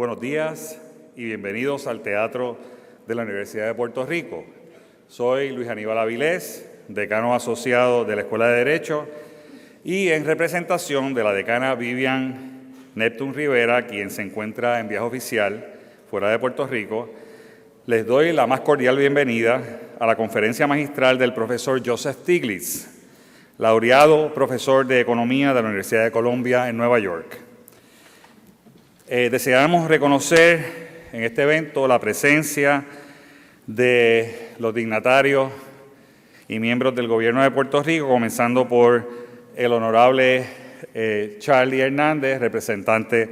Buenos días y bienvenidos al Teatro de la Universidad de Puerto Rico. Soy Luis Aníbal Avilés, decano asociado de la Escuela de Derecho, y en representación de la decana Vivian Neptune Rivera, quien se encuentra en viaje oficial fuera de Puerto Rico, les doy la más cordial bienvenida a la conferencia magistral del profesor Joseph Stiglitz, laureado profesor de Economía de la Universidad de Columbia en Nueva York. Deseamos reconocer en este evento la presencia de los dignatarios y miembros del Gobierno de Puerto Rico, comenzando por el honorable Charlie Hernández, representante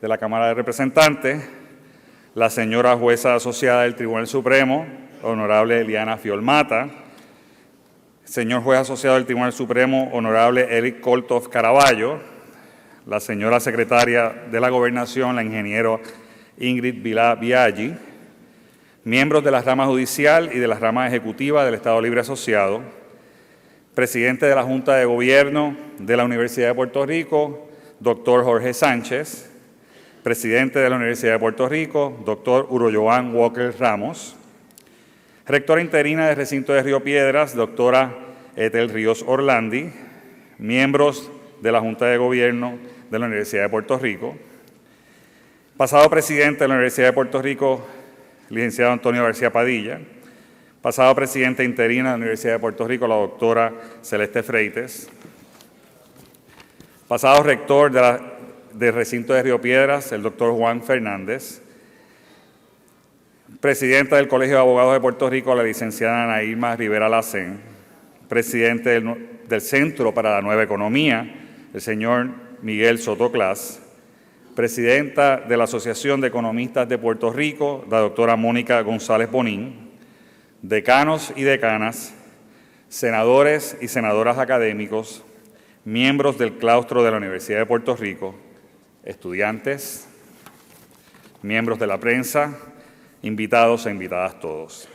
de la Cámara de Representantes, la señora jueza asociada del Tribunal Supremo, honorable Eliana Fiolmata, señor juez asociado del Tribunal Supremo, honorable Eric Kolthoff Caraballo, la señora secretaria de la Gobernación, la ingeniera Ingrid Vilá Biaggi, miembros de la rama judicial y de la rama ejecutiva del Estado Libre Asociado, presidente de la Junta de Gobierno de la Universidad de Puerto Rico, doctor Jorge Sánchez, presidente de la Universidad de Puerto Rico, doctor Uroyoan Walker Ramos, rectora interina del recinto de Río Piedras, doctora Ethel Ríos Orlandi, miembros de la Junta de Gobierno de la Universidad de Puerto Rico, pasado presidente de la Universidad de Puerto Rico, licenciado Antonio García Padilla, pasado presidenta interina de la Universidad de Puerto Rico, la doctora Celeste Freites, pasado rector del recinto de Río Piedras, el doctor Juan Fernández, presidenta del Colegio de Abogados de Puerto Rico, la licenciada Ana Irma Rivera Lacén, presidente del Centro para la Nueva Economía, el señor Miguel Soto Clas, presidenta de la Asociación de Economistas de Puerto Rico, la doctora Mónica González Bonín, decanos y decanas, senadores y senadoras académicos, miembros del claustro de la Universidad de Puerto Rico, estudiantes, miembros de la prensa, invitados e invitadas todos.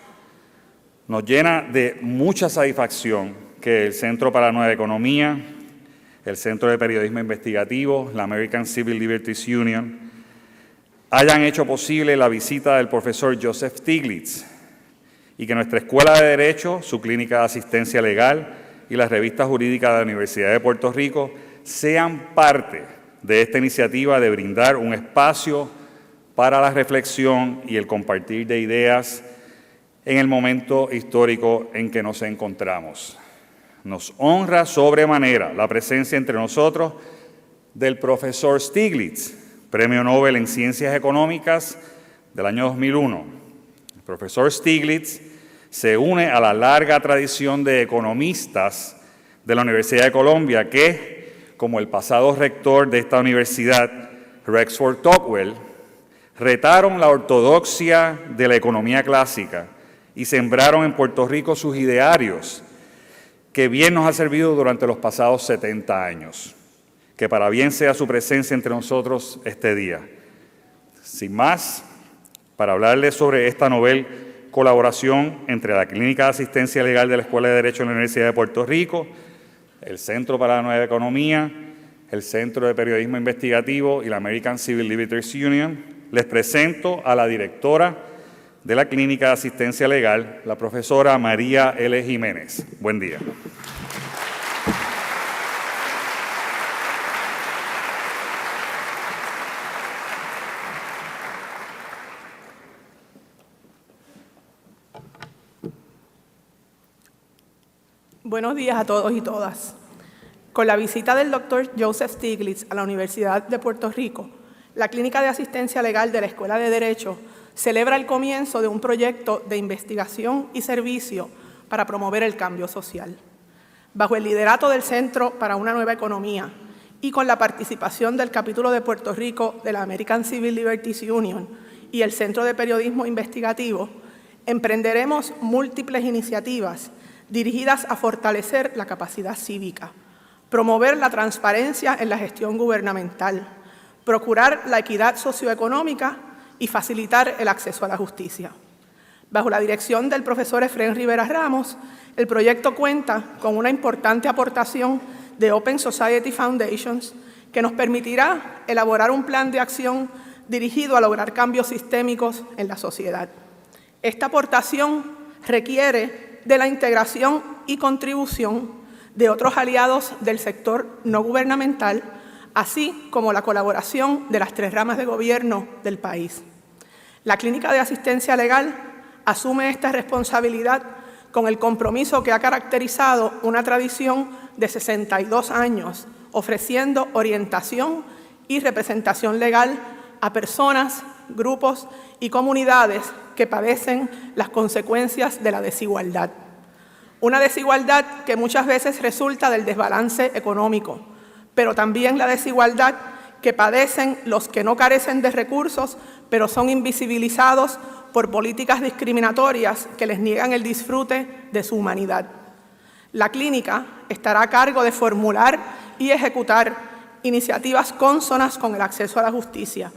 Nos llena de mucha satisfacción que el Centro para la Nueva Economía, el Centro de Periodismo Investigativo, la American Civil Liberties Union, hayan hecho posible la visita del profesor Joseph Stiglitz y que nuestra Escuela de Derecho, su Clínica de Asistencia Legal y la Revista Jurídica de la Universidad de Puerto Rico sean parte de esta iniciativa de brindar un espacio para la reflexión y el compartir de ideas en el momento histórico en que nos encontramos. Nos honra sobremanera la presencia entre nosotros del profesor Stiglitz, Premio Nobel en Ciencias Económicas del año 2001. El profesor Stiglitz se une a la larga tradición de economistas de la Universidad de Columbia que, como el pasado rector de esta universidad, Rexford Tocqueville, retaron la ortodoxia de la economía clásica y sembraron en Puerto Rico sus idearios, que bien nos ha servido durante los pasados 70 años. Que para bien sea su presencia entre nosotros este día. Sin más, para hablarles sobre esta novel colaboración entre la Clínica de Asistencia Legal de la Escuela de Derecho de la Universidad de Puerto Rico, el Centro para la Nueva Economía, el Centro de Periodismo Investigativo y la American Civil Liberties Union, les presento a la directora de la Clínica de Asistencia Legal, la profesora María L. Jiménez. Buen día. Buenos días a todos y todas. Con la visita del doctor Joseph Stiglitz a la Universidad de Puerto Rico, la Clínica de Asistencia Legal de la Escuela de Derecho celebra el comienzo de un proyecto de investigación y servicio para promover el cambio social. Bajo el liderato del Centro para una Nueva Economía y con la participación del capítulo de Puerto Rico de la American Civil Liberties Union y el Centro de Periodismo Investigativo, emprenderemos múltiples iniciativas dirigidas a fortalecer la capacidad cívica, promover la transparencia en la gestión gubernamental, procurar la equidad socioeconómica y facilitar el acceso a la justicia. Bajo la dirección del profesor Efrén Rivera Ramos, el proyecto cuenta con una importante aportación de Open Society Foundations que nos permitirá elaborar un plan de acción dirigido a lograr cambios sistémicos en la sociedad. Esta aportación requiere de la integración y contribución de otros aliados del sector no gubernamental, así como la colaboración de las 3 ramas de gobierno del país. La Clínica de Asistencia Legal asume esta responsabilidad con el compromiso que ha caracterizado una tradición de 62 años, ofreciendo orientación y representación legal a personas, grupos y comunidades que padecen las consecuencias de la desigualdad. Una desigualdad que muchas veces resulta del desbalance económico, pero también la desigualdad que padecen los que no carecen de recursos, pero son invisibilizados por políticas discriminatorias que les niegan el disfrute de su humanidad. La clínica estará a cargo de formular y ejecutar iniciativas cónsonas con el acceso a la justicia.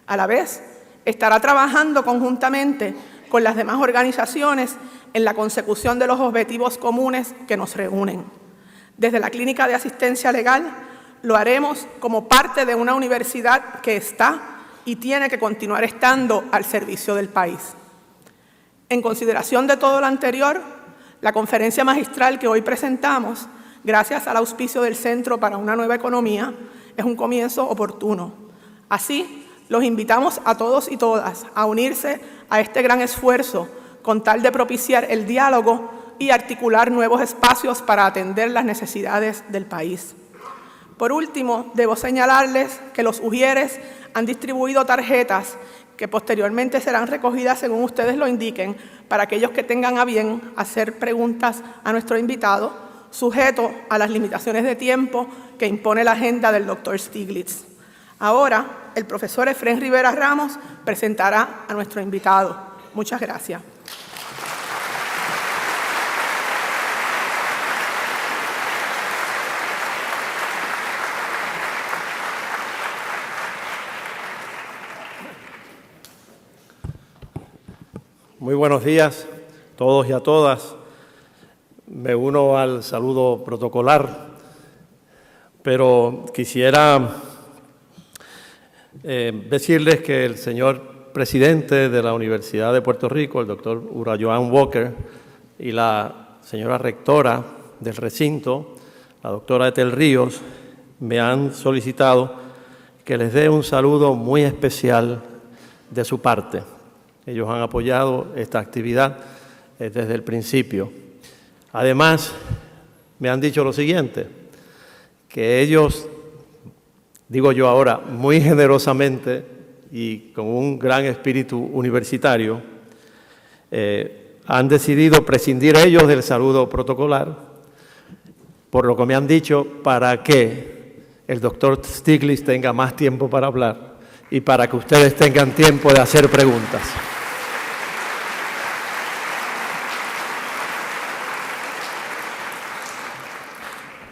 A la vez, estará trabajando conjuntamente con las demás organizaciones en la consecución de los objetivos comunes que nos reúnen. Desde la Clínica de Asistencia Legal lo haremos como parte de una universidad que está y tiene que continuar estando al servicio del país. En consideración de todo lo anterior, la conferencia magistral que hoy presentamos, gracias al auspicio del Centro para una Nueva Economía, es un comienzo oportuno. Así, los invitamos a todos y todas a unirse a este gran esfuerzo con tal de propiciar el diálogo y articular nuevos espacios para atender las necesidades del país. Por último, debo señalarles que los ujieres han distribuido tarjetas que posteriormente serán recogidas según ustedes lo indiquen para aquellos que tengan a bien hacer preguntas a nuestro invitado, sujeto a las limitaciones de tiempo que impone la agenda del Dr. Stiglitz. Ahora, el profesor Efrén Rivera Ramos presentará a nuestro invitado. Muchas gracias. Muy buenos días a todos y a todas. Me uno al saludo protocolar, pero quisiera decirles que el señor presidente de la Universidad de Puerto Rico, el doctor Urayoan Walker, y la señora rectora del recinto, la doctora Ethel Ríos, me han solicitado que les dé un saludo muy especial de su parte. Ellos han apoyado esta actividad desde el principio. Además, me han dicho lo siguiente, que ellos, digo yo ahora, muy generosamente y con un gran espíritu universitario, han decidido prescindir ellos del saludo protocolar, por lo que me han dicho, para que el doctor Stiglitz tenga más tiempo para hablar y para que ustedes tengan tiempo de hacer preguntas.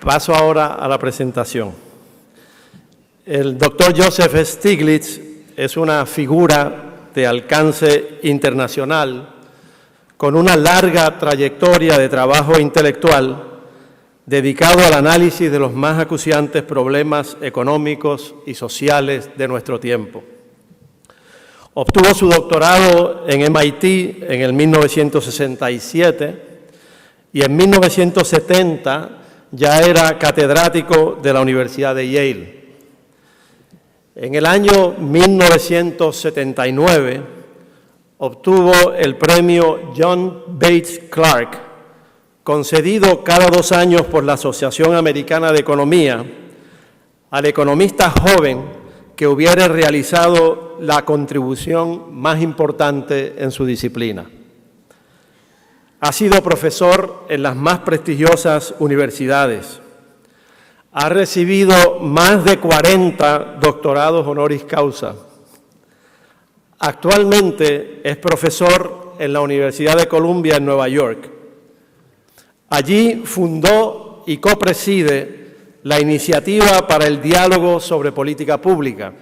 Paso ahora a la presentación. El doctor Joseph Stiglitz es una figura de alcance internacional con una larga trayectoria de trabajo intelectual dedicado al análisis de los más acuciantes problemas económicos y sociales de nuestro tiempo. Obtuvo su doctorado en MIT en el 1967 y en 1970 ya era catedrático de la Universidad de Yale. En el año 1979 obtuvo el premio John Bates Clark, concedido cada 2 años por la Asociación Americana de Economía al economista joven que hubiera realizado la contribución más importante en su disciplina. Ha sido profesor en las más prestigiosas universidades. Ha recibido más de 40 doctorados honoris causa. Actualmente es profesor en la Universidad de Columbia en Nueva York. Allí fundó y copreside la Iniciativa para el Diálogo sobre Política Pública.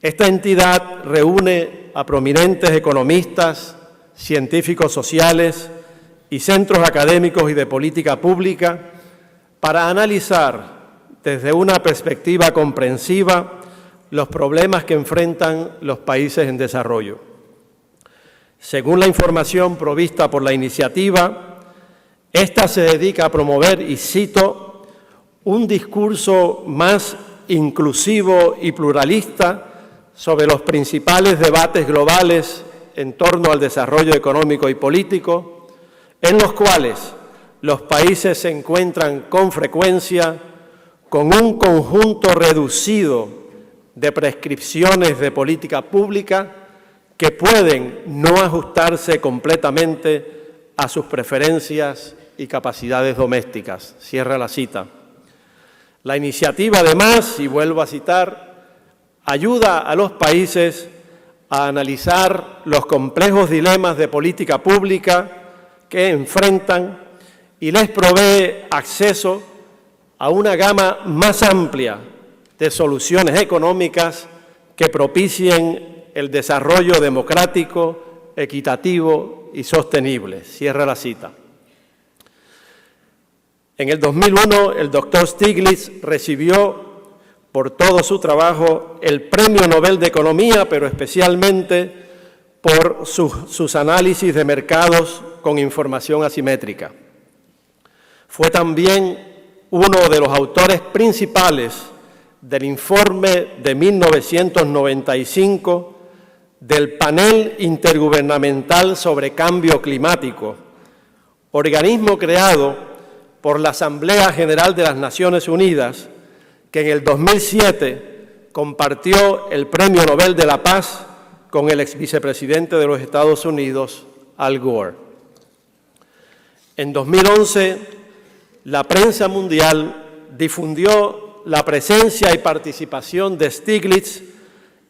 Esta entidad reúne a prominentes economistas, científicos sociales y centros académicos y de política pública para analizar desde una perspectiva comprensiva los problemas que enfrentan los países en desarrollo. Según la información provista por la iniciativa, esta se dedica a promover, y cito, un discurso más inclusivo y pluralista sobre los principales debates globales en torno al desarrollo económico y político, en los cuales los países se encuentran con frecuencia con un conjunto reducido de prescripciones de política pública que pueden no ajustarse completamente a sus preferencias y capacidades domésticas. Cierra la cita. La iniciativa, además, y vuelvo a citar, ayuda a los países a analizar los complejos dilemas de política pública que enfrentan y les provee acceso a una gama más amplia de soluciones económicas que propicien el desarrollo democrático, equitativo y sostenible. Cierra la cita. En el 2001, el doctor Stiglitz recibió por todo su trabajo el Premio Nobel de Economía, pero especialmente por sus análisis de mercados con información asimétrica. Fue también uno de los autores principales del informe de 1995 del Panel Intergubernamental sobre Cambio Climático, organismo creado por la Asamblea General de las Naciones Unidas, que en el 2007 compartió el Premio Nobel de la Paz con el exvicepresidente de los Estados Unidos, Al Gore. En 2011, la prensa mundial difundió la presencia y participación de Stiglitz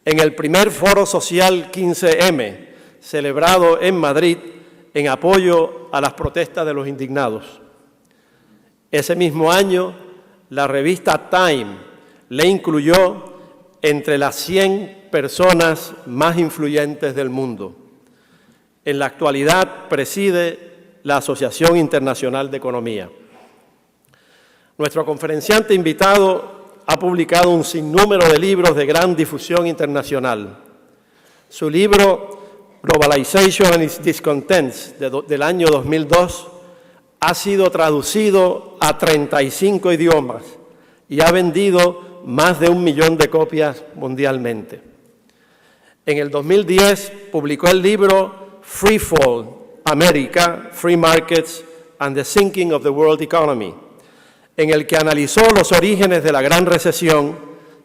en el primer Foro Social 15M, celebrado en Madrid en apoyo a las protestas de los indignados. Ese mismo año, la revista Time le incluyó entre las 100 personas más influyentes del mundo. En la actualidad preside la Asociación Internacional de Economía. Nuestro conferenciante invitado ha publicado un sinnúmero de libros de gran difusión internacional. Su libro Globalization and its Discontents del año 2002 ha sido traducido a 35 idiomas y ha vendido más de 1 millón de copias mundialmente. En el 2010 publicó el libro Free Fall, America, Free Markets and the Sinking of the World Economy, en el que analizó los orígenes de la Gran Recesión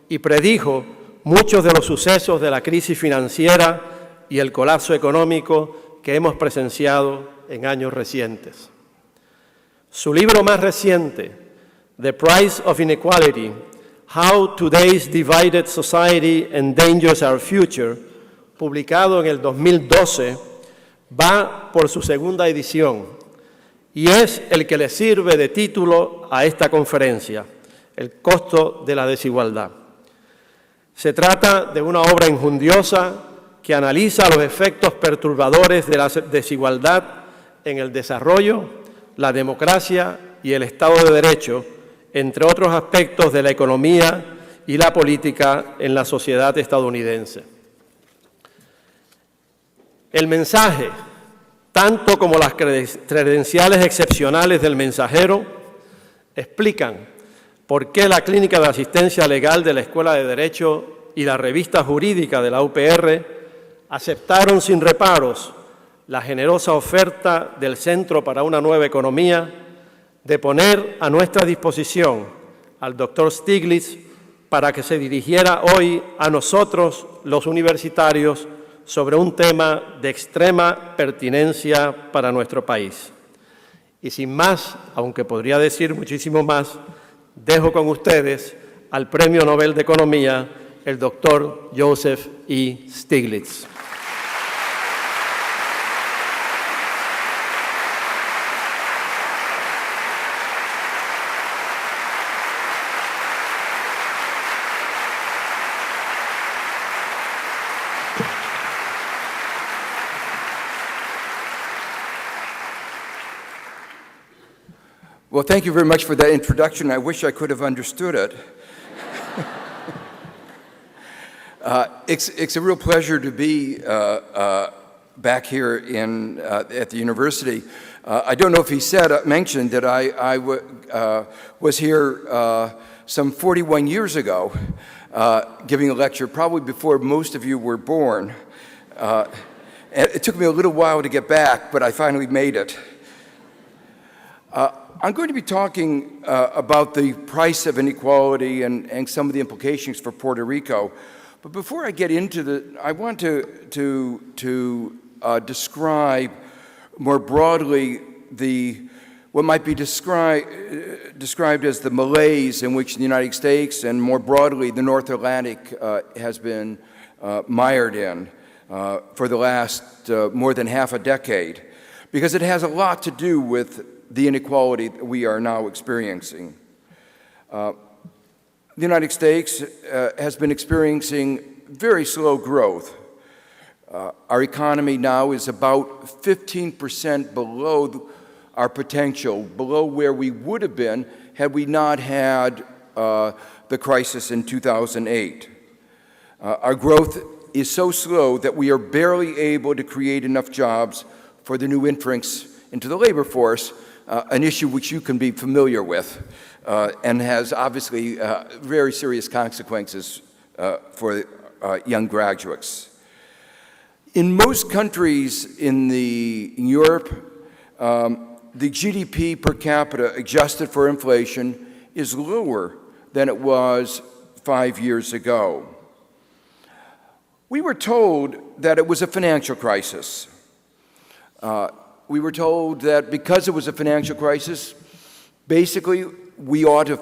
y predijo muchos de los sucesos de la crisis financiera y el colapso económico que hemos presenciado en años recientes. Su libro más reciente, The Price of Inequality, How Today's Divided Society Endangers Our Future, publicado en el 2012, va por su segunda edición y es el que le sirve de título a esta conferencia, El costo de la desigualdad. Se trata de una obra enjundiosa que analiza los efectos perturbadores de la desigualdad en el desarrollo, la democracia y el Estado de Derecho, entre otros aspectos de la economía y la política en la sociedad estadounidense. El mensaje, tanto como las credenciales excepcionales del mensajero, explican por qué la Clínica de Asistencia Legal de la Escuela de Derecho y la revista jurídica de la UPR aceptaron sin reparos la generosa oferta del Centro para una Nueva Economía de poner a nuestra disposición al doctor Stiglitz para que se dirigiera hoy a nosotros, los universitarios, sobre un tema de extrema pertinencia para nuestro país. Y sin más, aunque podría decir muchísimo más, dejo con ustedes al Premio Nobel de Economía, el doctor Joseph E. Stiglitz. Well, thank you very much for that introduction. I wish I could have understood it. It's a real pleasure to be back here at the university. I don't know if he mentioned that I was here some 41 years ago giving a lecture, probably before most of you were born. It took me a little while to get back, but I finally made it. I'm going to be talking about the price of inequality and some of the implications for Puerto Rico. But before I get into I want to describe more broadly what might be described as the malaise in which the United States and more broadly the North Atlantic has been mired in for the last more than half a decade, because it has a lot to do with the inequality that we are now experiencing. The United States has been experiencing very slow growth. Our economy now is about 15% below our potential, below where we would have been had we not had the crisis in 2008. Our growth is so slow that we are barely able to create enough jobs for the new entrants into the labor force, an issue which you can be familiar with and has obviously very serious consequences for young graduates. In most countries in Europe, the GDP per capita adjusted for inflation is lower than it was 5 years ago. We were told that it was a financial crisis. We were told that because it was a financial crisis, basically we ought to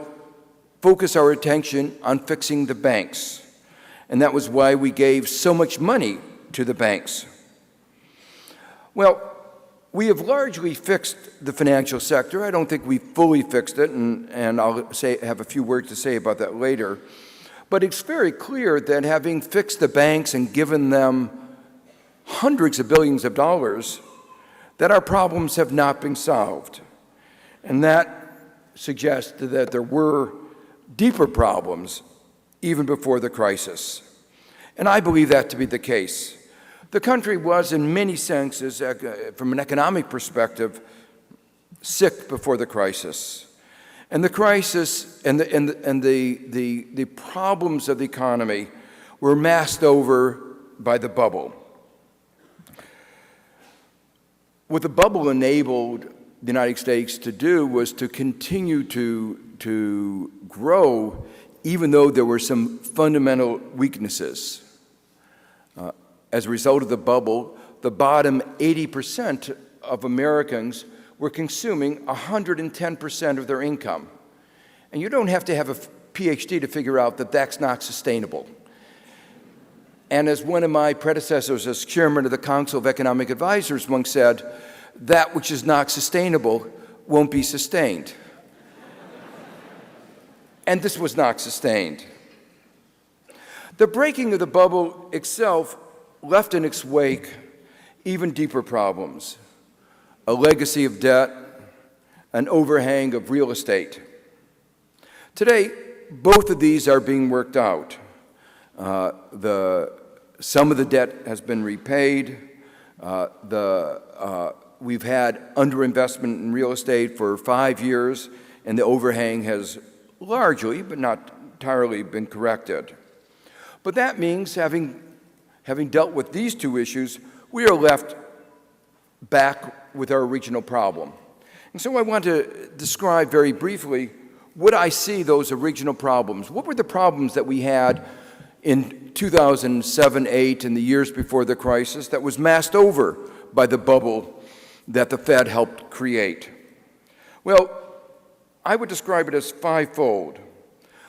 focus our attention on fixing the banks. And that was why we gave so much money to the banks. Well, we have largely fixed the financial sector. I don't think we fully fixed it, and I'll have a few words to say about that later. But it's very clear that having fixed the banks and given them hundreds of billions of dollars, that our problems have not been solved. And that suggests that there were deeper problems even before the crisis. And I believe that to be the case. The country was, in many senses, from an economic perspective, sick before the crisis. And the crisis and the problems of the economy were masked over by the bubble. What the bubble enabled the United States to do was to continue to grow, even though there were some fundamental weaknesses. As a result of the bubble, the bottom 80% of Americans were consuming 110% of their income. And you don't have to have a PhD to figure out that that's not sustainable. And as one of my predecessors as chairman of the Council of Economic Advisors once said, that which is not sustainable won't be sustained. And this was not sustained. The breaking of the bubble itself left in its wake even deeper problems: a legacy of debt, an overhang of real estate. Today, both of these are being worked out. Some of the debt has been repaid. We've had underinvestment in real estate for 5 years, and the overhang has largely, but not entirely, been corrected. But that means, having dealt with these two issues, we are left back with our original problem. And so I want to describe very briefly what I see those original problems. What were the problems that we had in 2007, 8, and the years before the crisis that was masked over by the bubble that the Fed helped create? Well, I would describe it as fivefold.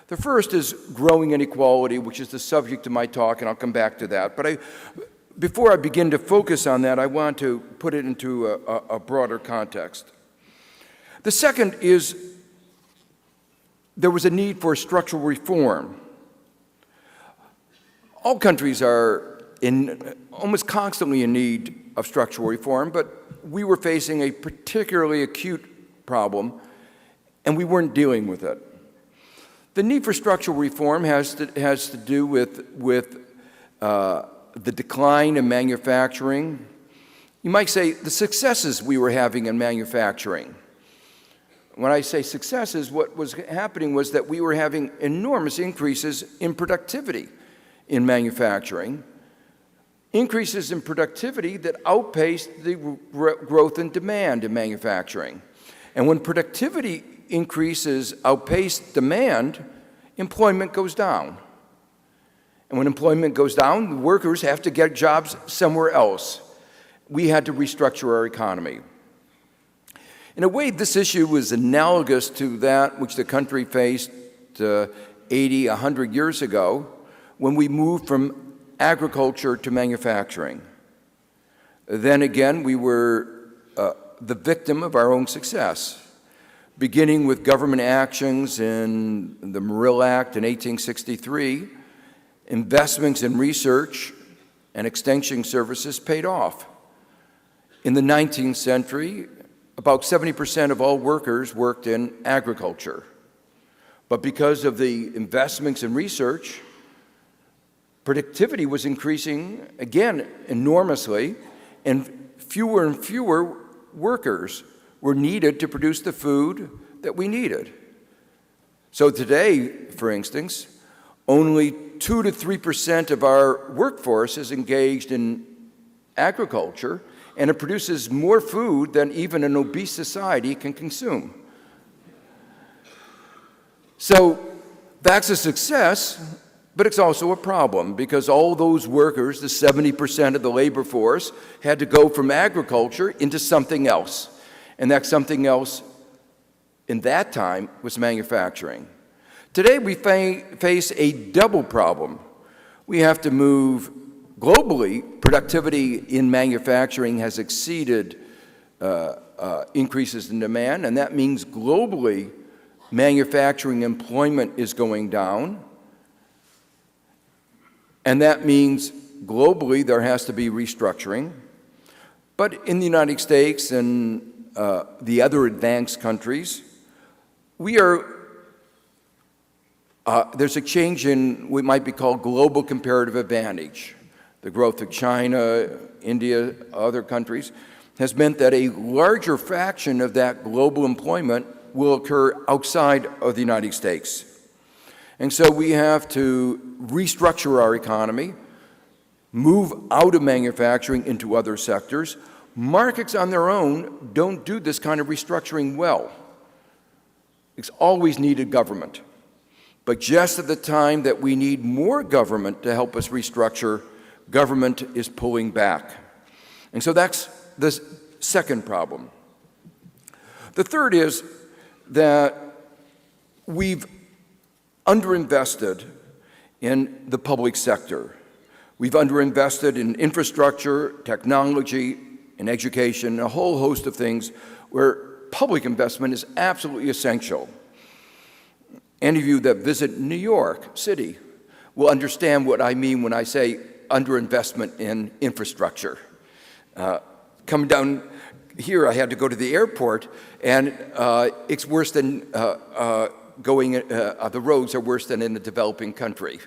The first is growing inequality, which is the subject of my talk, and I'll come back to that. But before I begin to focus on that, I want to put it into a broader context. The second is there was a need for structural reform. All countries are almost constantly in need of structural reform, but we were facing a particularly acute problem, and we weren't dealing with it. The need for structural reform has to do with the decline in manufacturing. You might say the successes we were having in manufacturing. When I say successes, what was happening was that we were having enormous increases in productivity in manufacturing, increases in productivity that outpaced the growth in demand in manufacturing. And when productivity increases outpace demand, employment goes down. And when employment goes down, the workers have to get jobs somewhere else. We had to restructure our economy. In a way, this issue was analogous to that which the country faced 80, 100 years ago when we moved from agriculture to manufacturing. Then again, we were the victim of our own success, beginning with government actions in the Morrill Act in 1863. Investments in research and extension services paid off. In the 19th century, about 70% of all workers worked in agriculture. But because of the investments in research, productivity was increasing, again, enormously, and fewer workers were needed to produce the food that we needed. So today, for instance, only 2 to 3% of our workforce is engaged in agriculture, and it produces more food than even an obese society can consume. So that's a success, but it's also a problem because all those workers, the 70% of the labor force, had to go from agriculture into something else. And that something else in that time was manufacturing. Today we face a double problem. We have to move globally. Productivity in manufacturing has exceeded increases in demand, and that means globally manufacturing employment is going down. And that means globally there has to be restructuring. But in the United States and the other advanced countries, there's a change in what might be called global comparative advantage. The growth of China, India, other countries has meant that a larger fraction of that global employment will occur outside of the United States. And so we have to restructure our economy, move out of manufacturing into other sectors. Markets on their own don't do this kind of restructuring well. It's always needed government. But just at the time that we need more government to help us restructure, government is pulling back. And so that's the second problem. The third is that we've underinvested in the public sector. We've underinvested in infrastructure, technology, and education, a whole host of things where public investment is absolutely essential. Any of you that visit New York City will understand what I mean when I say underinvestment in infrastructure. Coming down here, I had to go to the airport, and it's worse than the roads are worse than in the developing country.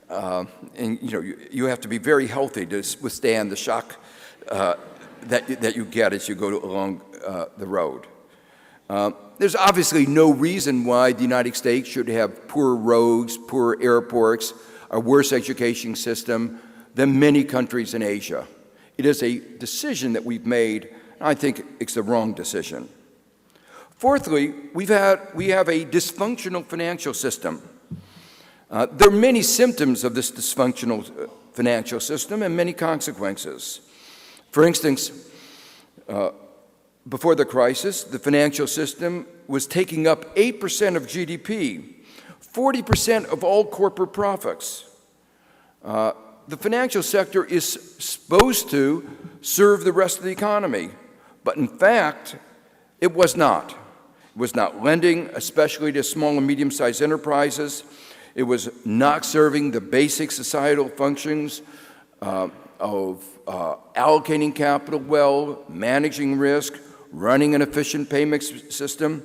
And you have to be very healthy to withstand the shock that you get as you go along the road. There's obviously no reason why the United States should have poor roads, poor airports, a worse education system than many countries in Asia. It is a decision that we've made, and I think it's the wrong decision. Fourthly, we have a dysfunctional financial system. There are many symptoms of this dysfunctional financial system and many consequences. For instance, before the crisis, the financial system was taking up 8% of GDP, 40% of all corporate profits. The financial sector is supposed to serve the rest of the economy, but in fact, it was not. It was not lending, especially to small and medium-sized enterprises. It was not serving the basic societal functions of allocating capital well, managing risk, running an efficient payment system.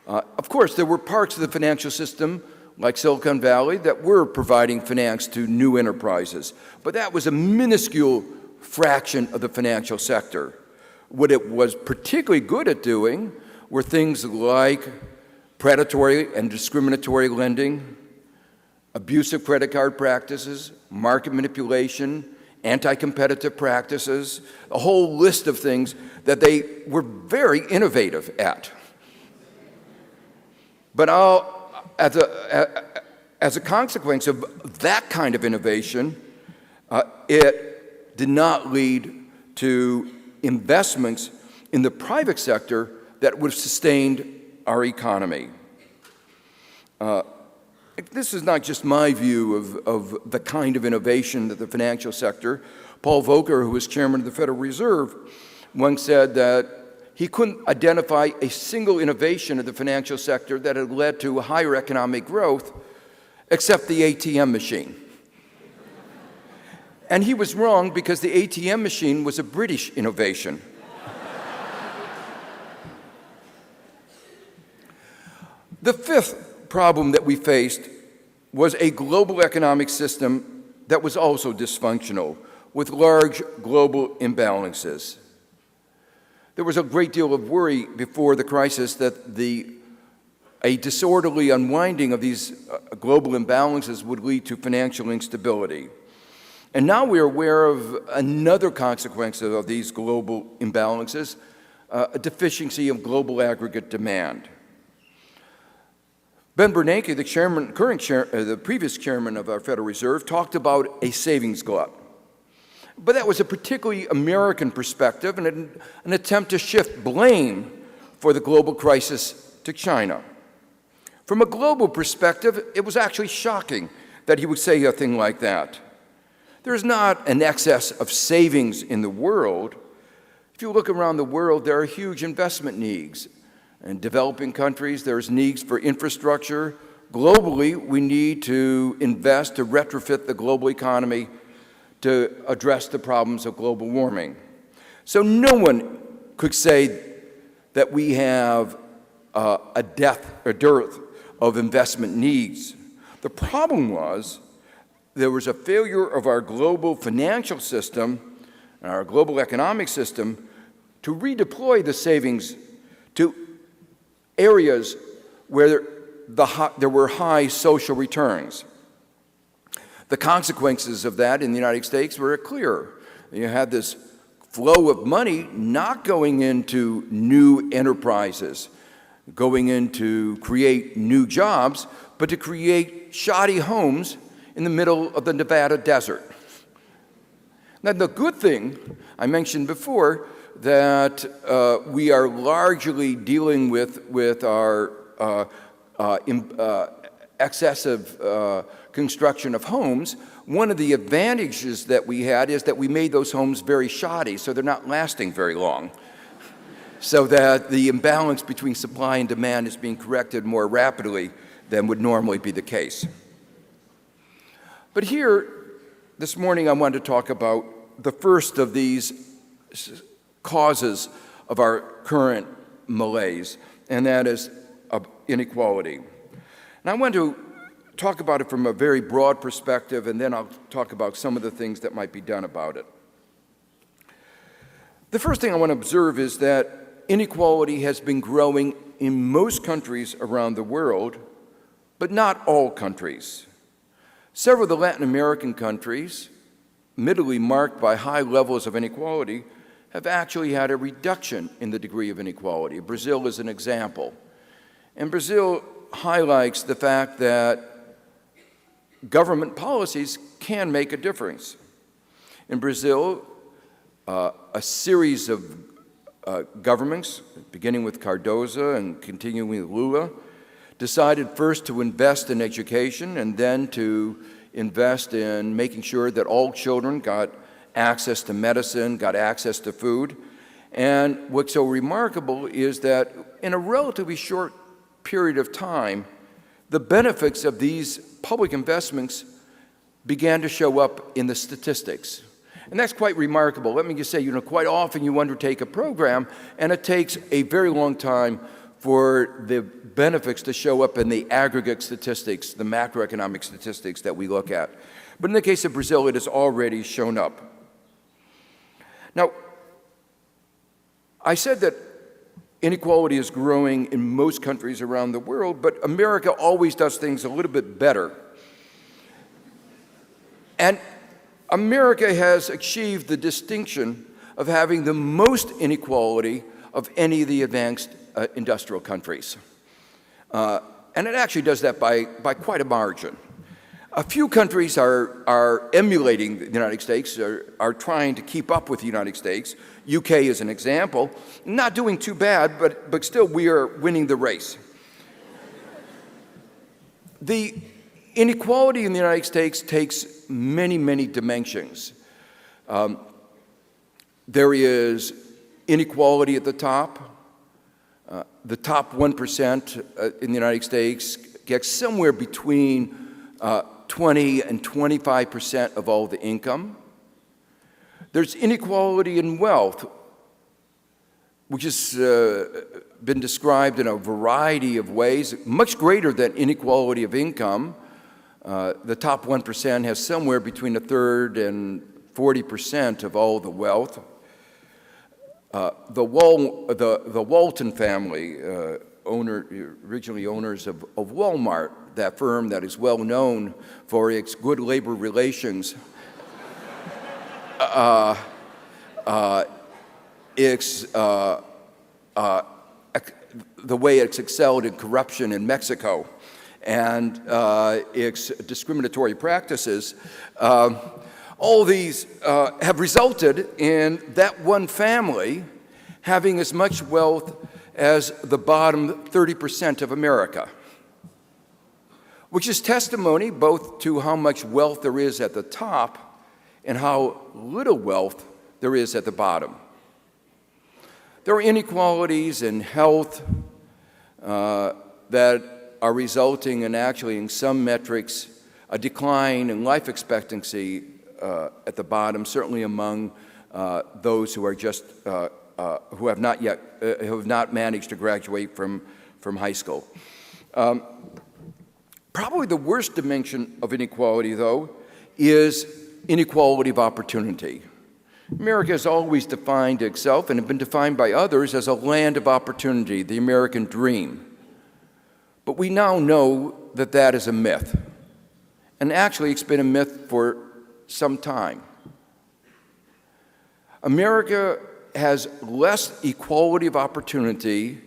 Of course, there were parts of the financial system like Silicon Valley, that were providing finance to new enterprises. But that was a minuscule fraction of the financial sector. What it was particularly good at doing were things like predatory and discriminatory lending, abusive credit card practices, market manipulation, anti-competitive practices, a whole list of things that they were very innovative at. But as a consequence of that kind of innovation, it did not lead to investments in the private sector that would have sustained our economy. This is not just my view of the kind of innovation that the financial sector. Paul Volcker, who was chairman of the Federal Reserve, once said that he couldn't identify a single innovation of the financial sector that had led to higher economic growth except the ATM machine. And he was wrong, because the ATM machine was a British innovation. The fifth problem that we faced was a global economic system that was also dysfunctional, with large global imbalances. There was a great deal of worry before the crisis that a disorderly unwinding of these global imbalances would lead to financial instability. And now we're aware of another consequence of these global imbalances, a deficiency of global aggregate demand. Ben Bernanke, the previous chairman of our Federal Reserve, talked about a savings glut. But that was a particularly American perspective and an attempt to shift blame for the global crisis to China. From a global perspective, it was actually shocking that he would say a thing like that. There's not an excess of savings in the world. If you look around the world, there are huge investment needs. In developing countries, there's needs for infrastructure. Globally, we need to invest to retrofit the global economy to address the problems of global warming. So no one could say that we have a dearth of investment needs. The problem was there was a failure of our global financial system and our global economic system to redeploy the savings to areas where there were high social returns. The consequences of that in the United States were clear. You had this flow of money not going into new enterprises, going in to create new jobs, but to create shoddy homes in the middle of the Nevada desert. Now, the good thing, I mentioned before, that we are largely dealing with our excessive construction of homes. One of the advantages that we had is that we made those homes very shoddy, so they're not lasting very long, so that the imbalance between supply and demand is being corrected more rapidly than would normally be the case. But here, this morning, I wanted to talk about the first of these causes of our current malaise, and that is inequality. And I want to talk about it from a very broad perspective, and then I'll talk about some of the things that might be done about it. The first thing I want to observe is that inequality has been growing in most countries around the world, but not all countries. Several of the Latin American countries, admittedly marked by high levels of inequality, have actually had a reduction in the degree of inequality. Brazil is an example. And Brazil highlights the fact that government policies can make a difference. In Brazil, a series of governments, beginning with Cardoso and continuing with Lula, decided first to invest in education and then to invest in making sure that all children got access to medicine, got access to food. And what's so remarkable is that in a relatively short period of time, the benefits of these public investments began to show up in the statistics. And that's quite remarkable. Let me just say, quite often you undertake a program, and it takes a very long time for the benefits to show up in the aggregate statistics, the macroeconomic statistics that we look at. But in the case of Brazil, it has already shown up. Now, I said that inequality is growing in most countries around the world, but America always does things a little bit better. And America has achieved the distinction of having the most inequality of any of the advanced industrial countries. And it actually does that by quite a margin. A few countries are emulating the United States, are trying to keep up with the United States. UK is an example. Not doing too bad, but still we are winning the race. The inequality in the United States takes many, many dimensions. There is inequality at the top. The top 1% in the United States gets somewhere between 20 and 25% of all the income. There's inequality in wealth, which has been described in a variety of ways, much greater than inequality of income. The top 1% has somewhere between a third and 40% of all the wealth. The Walton family, originally owners of Walmart, that firm that is well known for its good labor relations, the way it's excelled in corruption in Mexico, and its discriminatory practices. All these have resulted in that one family having as much wealth as the bottom 30% of America, which is testimony both to how much wealth there is at the top and how little wealth there is at the bottom. There are inequalities in health that are resulting in actually, in some metrics, a decline in life expectancy at the bottom, certainly among those who are just who have not managed to graduate from high school. Probably the worst dimension of inequality, though, is inequality of opportunity. America has always defined itself and has been defined by others as a land of opportunity, the American dream. But we now know that that is a myth. And actually, it's been a myth for some time. America has less equality of opportunity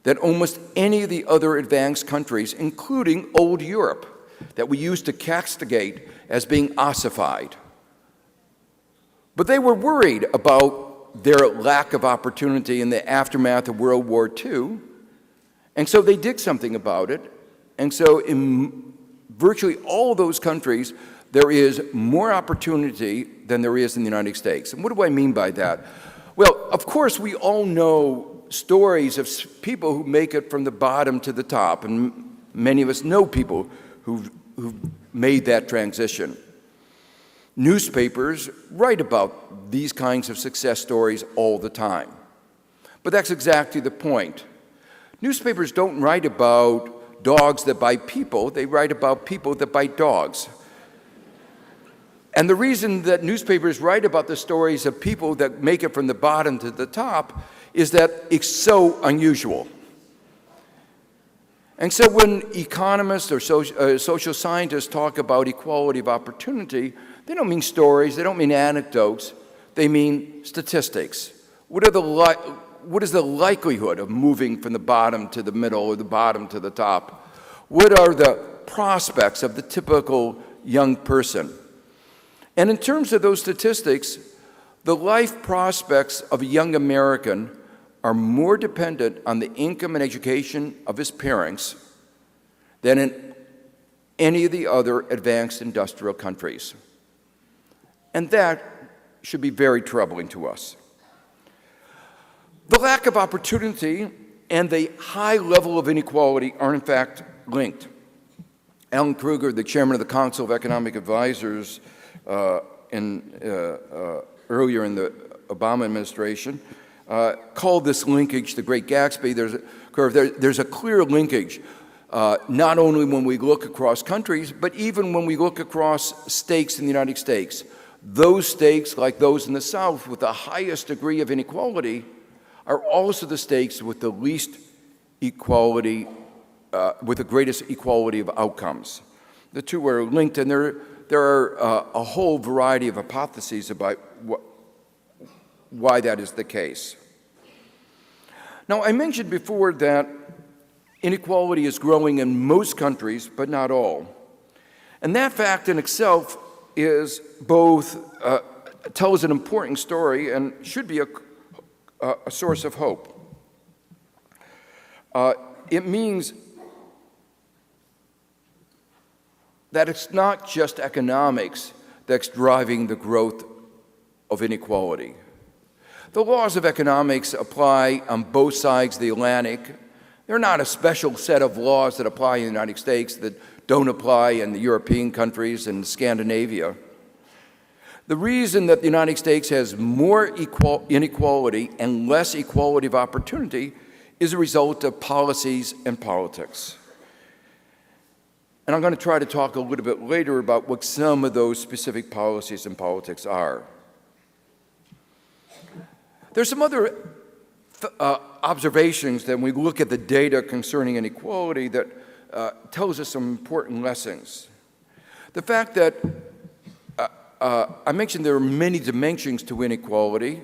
than almost any of the other advanced countries, including old Europe, that we used to castigate as being ossified. But they were worried about their lack of opportunity in the aftermath of World War II, and so they did something about it. And so in virtually all those countries, there is more opportunity than there is in the United States. And what do I mean by that? Well, of course, we all know stories of people who make it from the bottom to the top, and many of us know people who've made that transition. Newspapers write about these kinds of success stories all the time. But that's exactly the point. Newspapers don't write about dogs that bite people, they write about people that bite dogs. And the reason that newspapers write about the stories of people that make it from the bottom to the top is that it's so unusual. And so when economists or social scientists talk about equality of opportunity, they don't mean stories, they don't mean anecdotes, they mean statistics. What is the likelihood of moving from the bottom to the middle or the bottom to the top? What are the prospects of the typical young person? And in terms of those statistics, the life prospects of a young American are more dependent on the income and education of his parents than in any of the other advanced industrial countries. And that should be very troubling to us. The lack of opportunity and the high level of inequality are in fact linked. Alan Kruger, the chairman of the Council of Economic Advisors earlier in the Obama administration, called this linkage the Great Gatsby. There's a curve. There's a clear linkage, not only when we look across countries, but even when we look across states in the United States. Those states, like those in the South, with the highest degree of inequality, are also the states with the least equality, with the greatest equality of outcomes. The two are linked, and there are a whole variety of hypotheses about why that is the case. Now, I mentioned before that inequality is growing in most countries, but not all. And that fact in itself is both, tells an important story and should be a source of hope. It means that it's not just economics that's driving the growth of inequality. The laws of economics apply on both sides of the Atlantic. They're not a special set of laws that apply in the United States that don't apply in the European countries and Scandinavia. The reason that the United States has more inequality and less equality of opportunity is a result of policies and politics. And I'm going to try to talk a little bit later about what some of those specific policies and politics are. There's some other observations that when we look at the data concerning inequality that tells us some important lessons. The fact that I mentioned there are many dimensions to inequality.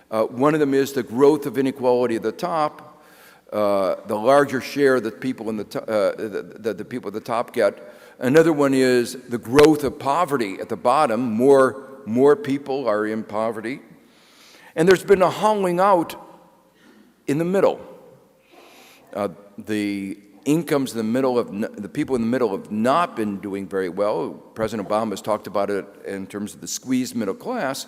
One of them is the growth of inequality at the top, the larger share that people in the people at the top get. Another one is the growth of poverty at the bottom. More people are in poverty. And there's been a hollowing out in the middle. The incomes in the middle of the people in the middle have not been doing very well. President Obama has talked about it in terms of the squeezed middle class.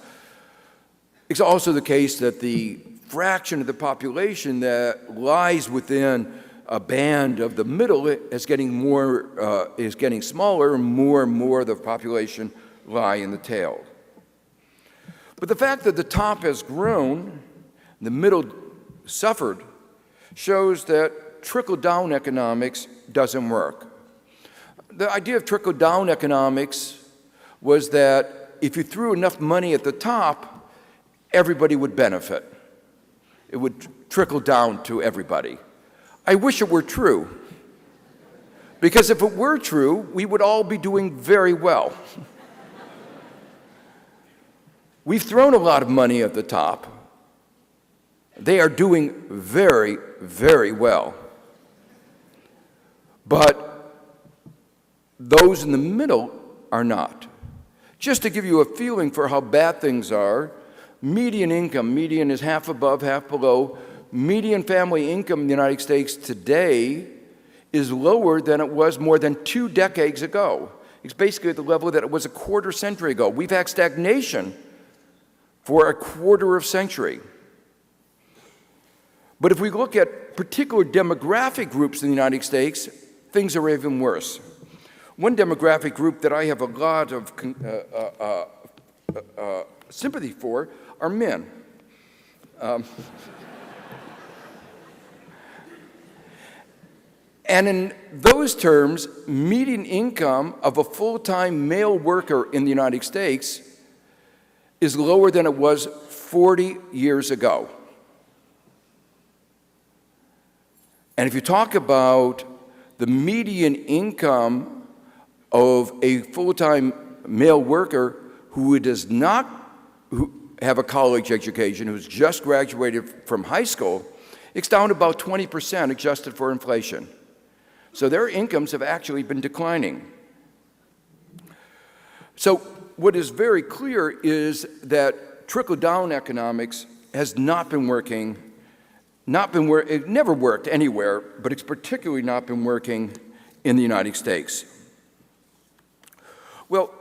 It's also the case that the fraction of the population that lies within a band of the middle is getting smaller, and more of the population lie in the tail. But the fact that the top has grown, the middle suffered, shows that trickle-down economics doesn't work. The idea of trickle-down economics was that if you threw enough money at the top, everybody would benefit. It would trickle down to everybody. I wish it were true, because if it were true, we would all be doing very well. We've thrown a lot of money at the top. They are doing very, very well. But those in the middle are not. Just to give you a feeling for how bad things are, median income, median is half above, half below. Median family income in the United States today is lower than it was more than 2 decades ago. It's basically at the level that it was a quarter century ago. We've had stagnation for a quarter of century. But if we look at particular demographic groups in the United States, things are even worse. One demographic group that I have a lot of sympathy for are men. And in those terms, median income of a full-time male worker in the United States is lower than it was 40 years ago. And if you talk about the median income of a full-time male worker who does not have a college education, who's just graduated from high school, it's down about 20% adjusted for inflation. So their incomes have actually been declining. So what is very clear is that trickle-down economics has not been working, it never worked anywhere, but it's particularly not been working in the United States. Well,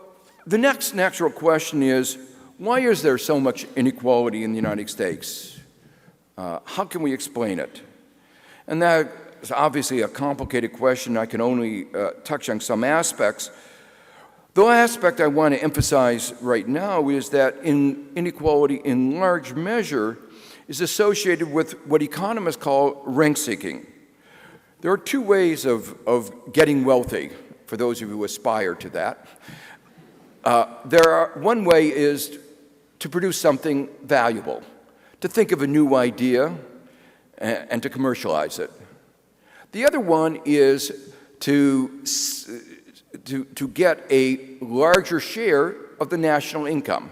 the next natural question is, why is there so much inequality in the United States? How can we explain it? And that is obviously a complicated question. I can only touch on some aspects. The aspect I want to emphasize right now is that inequality in large measure is associated with what economists call rent-seeking. There are two ways of getting wealthy, for those of you who aspire to that. One way is to produce something valuable, to think of a new idea and to commercialize it. The other one is to get a larger share of the national income.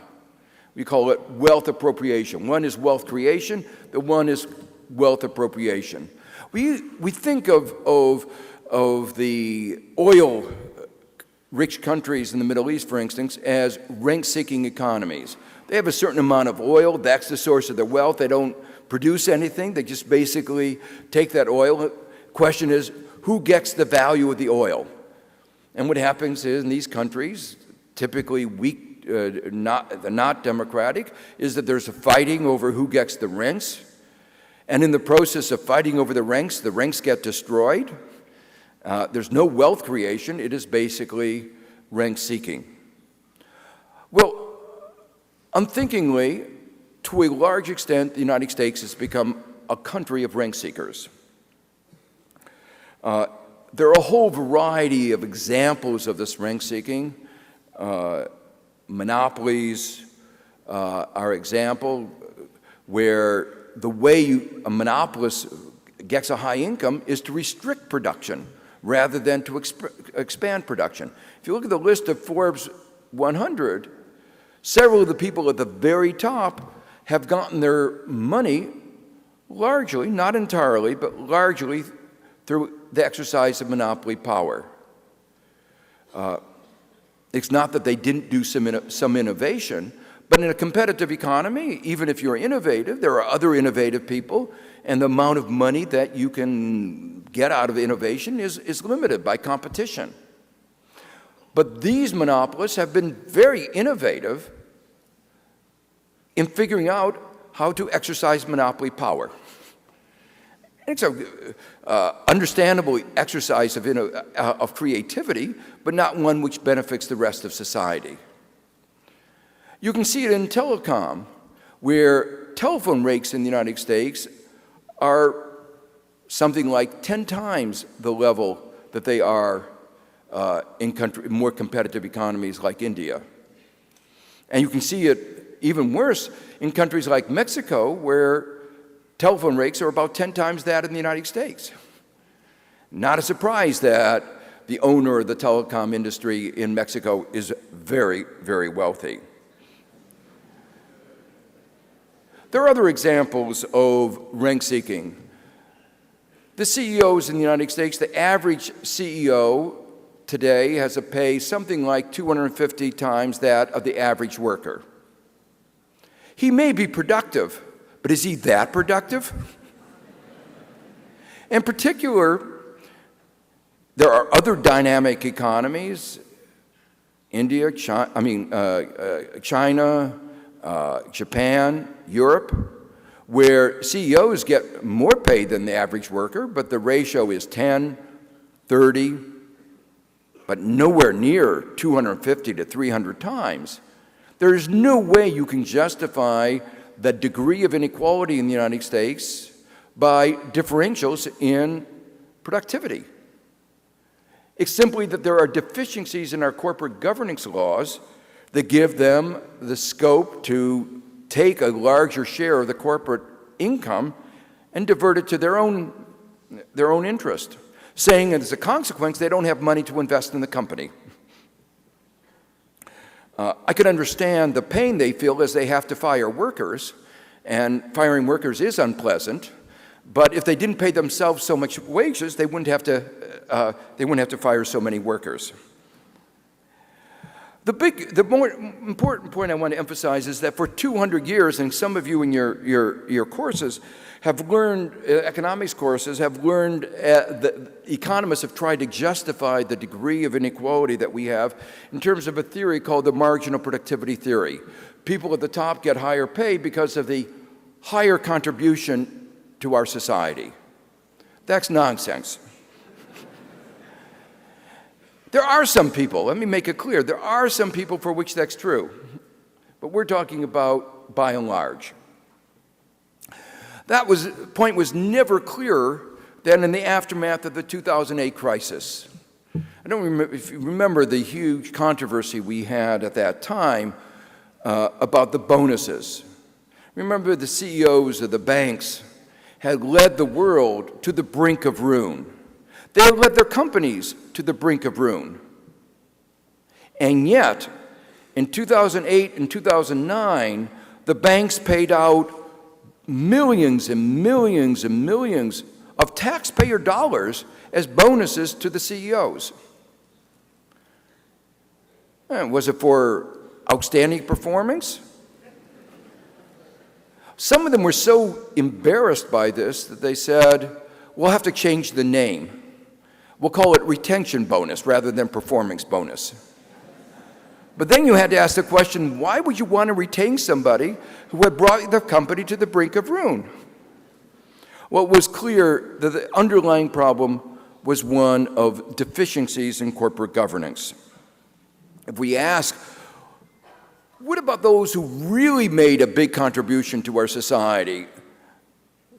We call it wealth appropriation. One is wealth creation, the one is wealth appropriation. We think of the oil-rich countries in the Middle East, for instance, as rent-seeking economies. They have a certain amount of oil, that's the source of their wealth. They don't produce anything, they just basically take that oil. Question is, who gets the value of the oil? And what happens is in these countries, typically weak, not democratic, is that there's a fighting over who gets the rents. And in the process of fighting over the rents get destroyed. There's no wealth creation. It is basically rent seeking. Well, unthinkingly, to a large extent, the United States has become a country of rent seekers. There are a whole variety of examples of this rent seeking. Monopolies are an example where the way a monopolist gets a high income is to restrict production rather than to expand production. If you look at the list of Forbes 100, several of the people at the very top have gotten their money largely, not entirely, but largely through the exercise of monopoly power. It's not that they didn't do some innovation, but in a competitive economy, even if you're innovative, there are other innovative people, and the amount of money that you can get out of innovation is limited by competition. But these monopolists have been very innovative in figuring out how to exercise monopoly power. It's an understandable exercise of creativity, but not one which benefits the rest of society. You can see it in telecom, where telephone rates in the United States are something like 10 times the level that they are in more competitive economies like India. And you can see it even worse in countries like Mexico, where telephone rates are about 10 times that in the United States. Not a surprise that the owner of the telecom industry in Mexico is very, very wealthy. There are other examples of rent-seeking. The CEOs in the United States, the average CEO today has a pay something like 250 times that of the average worker. He may be productive, but is he that productive? In particular, there are other dynamic economies, India, China, Japan, Europe, where CEOs get more pay than the average worker, but the ratio is 10, 30, but nowhere near 250 to 300 times. There's no way you can justify the degree of inequality in the United States by differentials in productivity. It's simply that there are deficiencies in our corporate governance laws that give them the scope to take a larger share of the corporate income and divert it to their own interest, saying that as a consequence, they don't have money to invest in the company. I could understand the pain they feel as they have to fire workers, and firing workers is unpleasant, but if they didn't pay themselves so much wages, they wouldn't have to fire so many workers. The more important point I want to emphasize is that for 200 years, and some of you in your courses have learned, economics courses, have learned that economists have tried to justify the degree of inequality that we have in terms of a theory called the marginal productivity theory. People at the top get higher pay because of the higher contribution to our society. That's nonsense. There are some people, let me make it clear, there are some people for which that's true, but we're talking about by and large. point was never clearer than in the aftermath of the 2008 crisis. I don't remember if you remember the huge controversy we had at that time about the bonuses. Remember, the CEOs of the banks had led the world to the brink of ruin. They had led their companies to the brink of ruin. And yet, in 2008 and 2009, the banks paid out millions and millions and millions of taxpayer dollars as bonuses to the CEOs. And was it for outstanding performance? Some of them were so embarrassed by this that they said, we'll have to change the name. We'll call it retention bonus rather than performance bonus. But then you had to ask the question, why would you want to retain somebody who had brought the company to the brink of ruin? Well, it was clear that the underlying problem was one of deficiencies in corporate governance. If we ask, what about those who really made a big contribution to our society?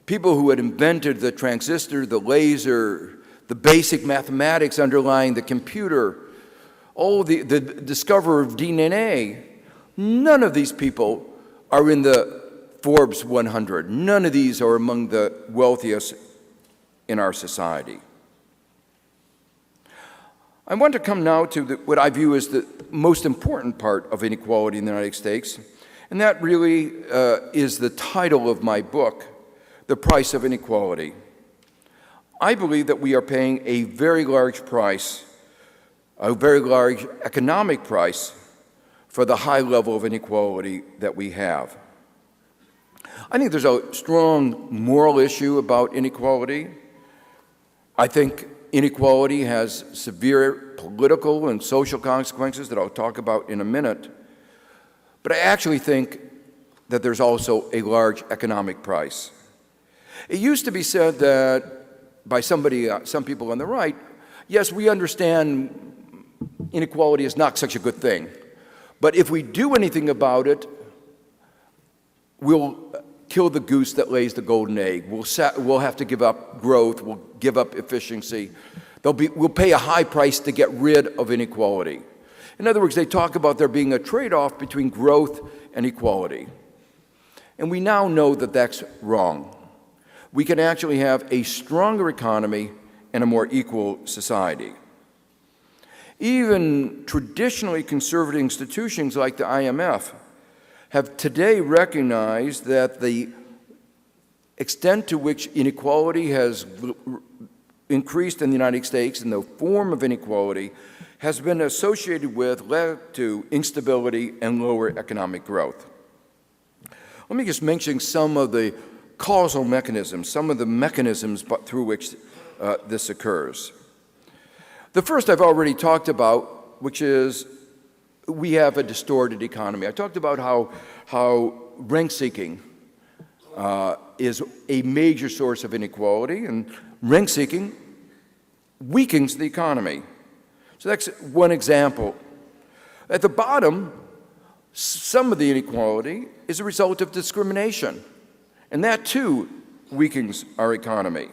People who had invented the transistor, the laser, the basic mathematics underlying the computer, the discoverer of DNA. None of these people are in the Forbes 100. None of these are among the wealthiest in our society. I want to come now to what I view as the most important part of inequality in the United States, and that really is the title of my book, The Price of Inequality. I believe that we are paying a very large price, a very large economic price, for the high level of inequality that we have. I think there's a strong moral issue about inequality. I think inequality has severe political and social consequences that I'll talk about in a minute. But I actually think that there's also a large economic price. It used to be said that by some people on the right, yes, we understand inequality is not such a good thing. But if we do anything about it, we'll kill the goose that lays the golden egg. We'll have to give up growth. We'll give up efficiency. We'll pay a high price to get rid of inequality. In other words, they talk about there being a trade-off between growth and equality. And we now know that that's wrong. We can actually have a stronger economy and a more equal society. Even traditionally conservative institutions like the IMF have today recognized that the extent to which inequality has increased in the United States and the form of inequality has been associated with, led to instability and lower economic growth. Let me just mention some of the causal mechanisms, some of the mechanisms through which this occurs. The first I've already talked about, which is we have a distorted economy. I talked about how rent-seeking is a major source of inequality, and rent-seeking weakens the economy. So that's one example. At the bottom, some of the inequality is a result of discrimination, and that too weakens our economy.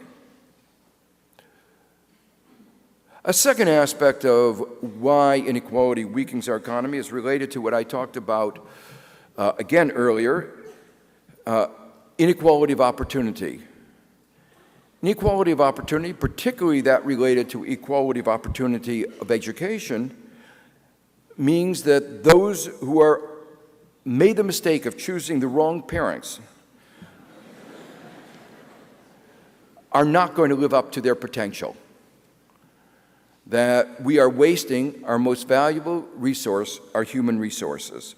A second aspect of why inequality weakens our economy is related to what I talked about again earlier, inequality of opportunity. Inequality of opportunity, particularly that related to equality of opportunity of education, means that those who made the mistake of choosing the wrong parents are not going to live up to their potential. That we are wasting our most valuable resource, our human resources.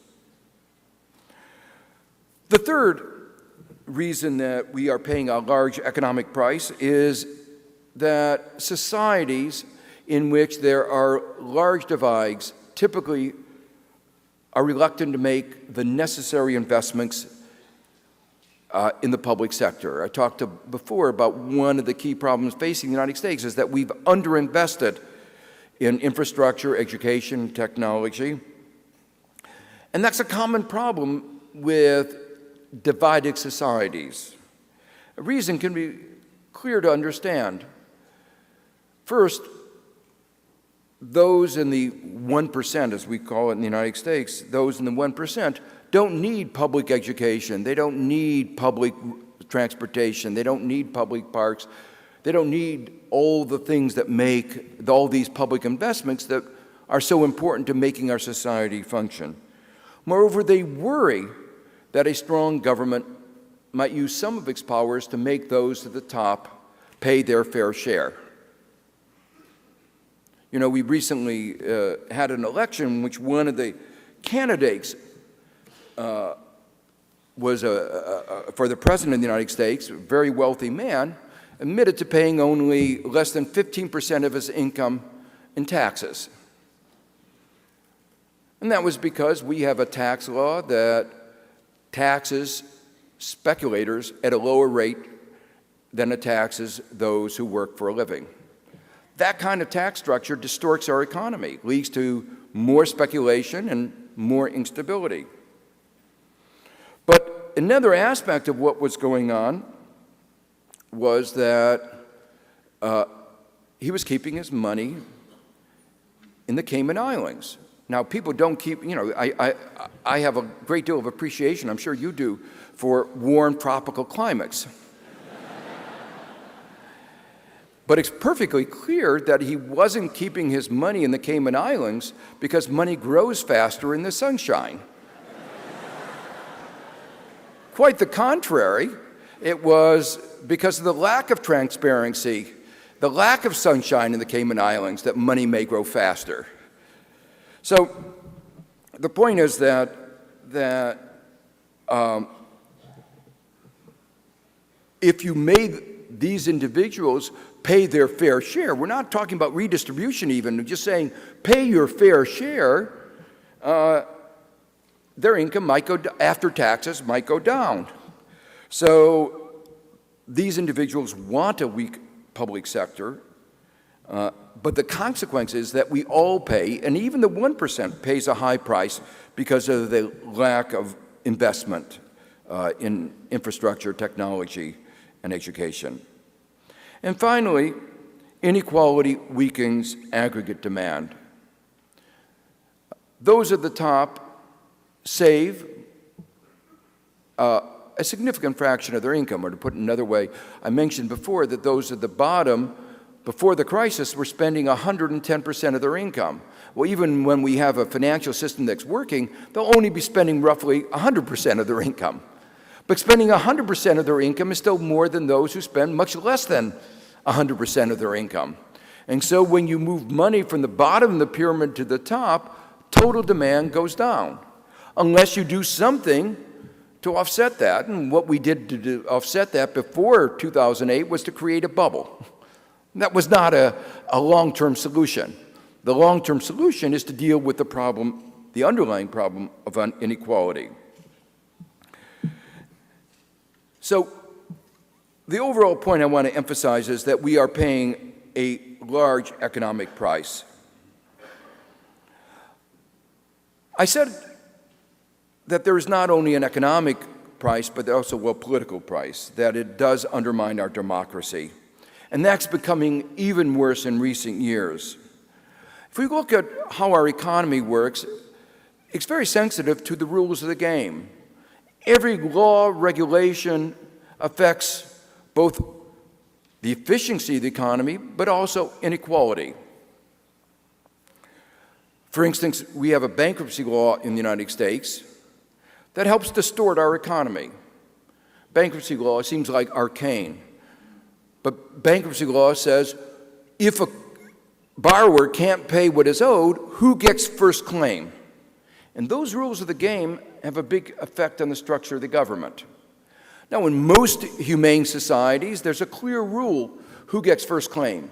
The third reason that we are paying a large economic price is that societies in which there are large divides typically are reluctant to make the necessary investments in the public sector. I talked before about one of the key problems facing the United States is that we've underinvested in infrastructure, education, technology. And that's a common problem with divided societies. A reason can be clear to understand. First, those in the 1%, as we call it in the United States, those in the 1% don't need public education. They don't need public transportation. They don't need public parks. They don't need all the things that make all these public investments that are so important to making our society function. Moreover, they worry that a strong government might use some of its powers to make those at the top pay their fair share. You know, we recently had an election in which one of the candidates was for the president of the United States, a very wealthy man, admitted to paying only less than 15% of his income in taxes. And that was because we have a tax law that taxes speculators at a lower rate than it taxes those who work for a living. That kind of tax structure distorts our economy, leads to more speculation and more instability. But another aspect of what was going on was that he was keeping his money in the Cayman Islands. Now, people don't keep, you know, I have a great deal of appreciation, I'm sure you do, for warm tropical climates. But it's perfectly clear that he wasn't keeping his money in the Cayman Islands because money grows faster in the sunshine. Quite the contrary, it was because of the lack of transparency, the lack of sunshine in the Cayman Islands, that money may grow faster. So the point is that if you made these individuals pay their fair share, we're not talking about redistribution even, we're just saying pay your fair share, their income might go, after taxes, might go down. So these individuals want a weak public sector, but the consequence is that we all pay, and even the 1% pays a high price because of the lack of investment in infrastructure, technology, and education. And finally, inequality weakens aggregate demand. Those at the top save a significant fraction of their income, or to put it another way, I mentioned before that those at the bottom, before the crisis, were spending 110% of their income. Well, even when we have a financial system that's working, they'll only be spending roughly 100% of their income. But spending 100% of their income is still more than those who spend much less than 100% of their income. And so when you move money from the bottom of the pyramid to the top, total demand goes down, unless you do something to offset that. And what we did to offset that before 2008 was to create a bubble. That was not a long-term solution. The long-term solution is to deal with the problem, the underlying problem of inequality. So the overall point I want to emphasize is that we are paying a large economic price. I said that there is not only an economic price, but also a political price, that it does undermine our democracy. And that's becoming even worse in recent years. If we look at how our economy works, it's very sensitive to the rules of the game. Every law, regulation affects both the efficiency of the economy, but also inequality. For instance, we have a bankruptcy law in the United States that helps distort our economy. Bankruptcy law seems like arcane, but bankruptcy law says if a borrower can't pay what is owed, who gets first claim? And those rules of the game have a big effect on the structure of the government. Now, in most humane societies, there's a clear rule who gets first claim.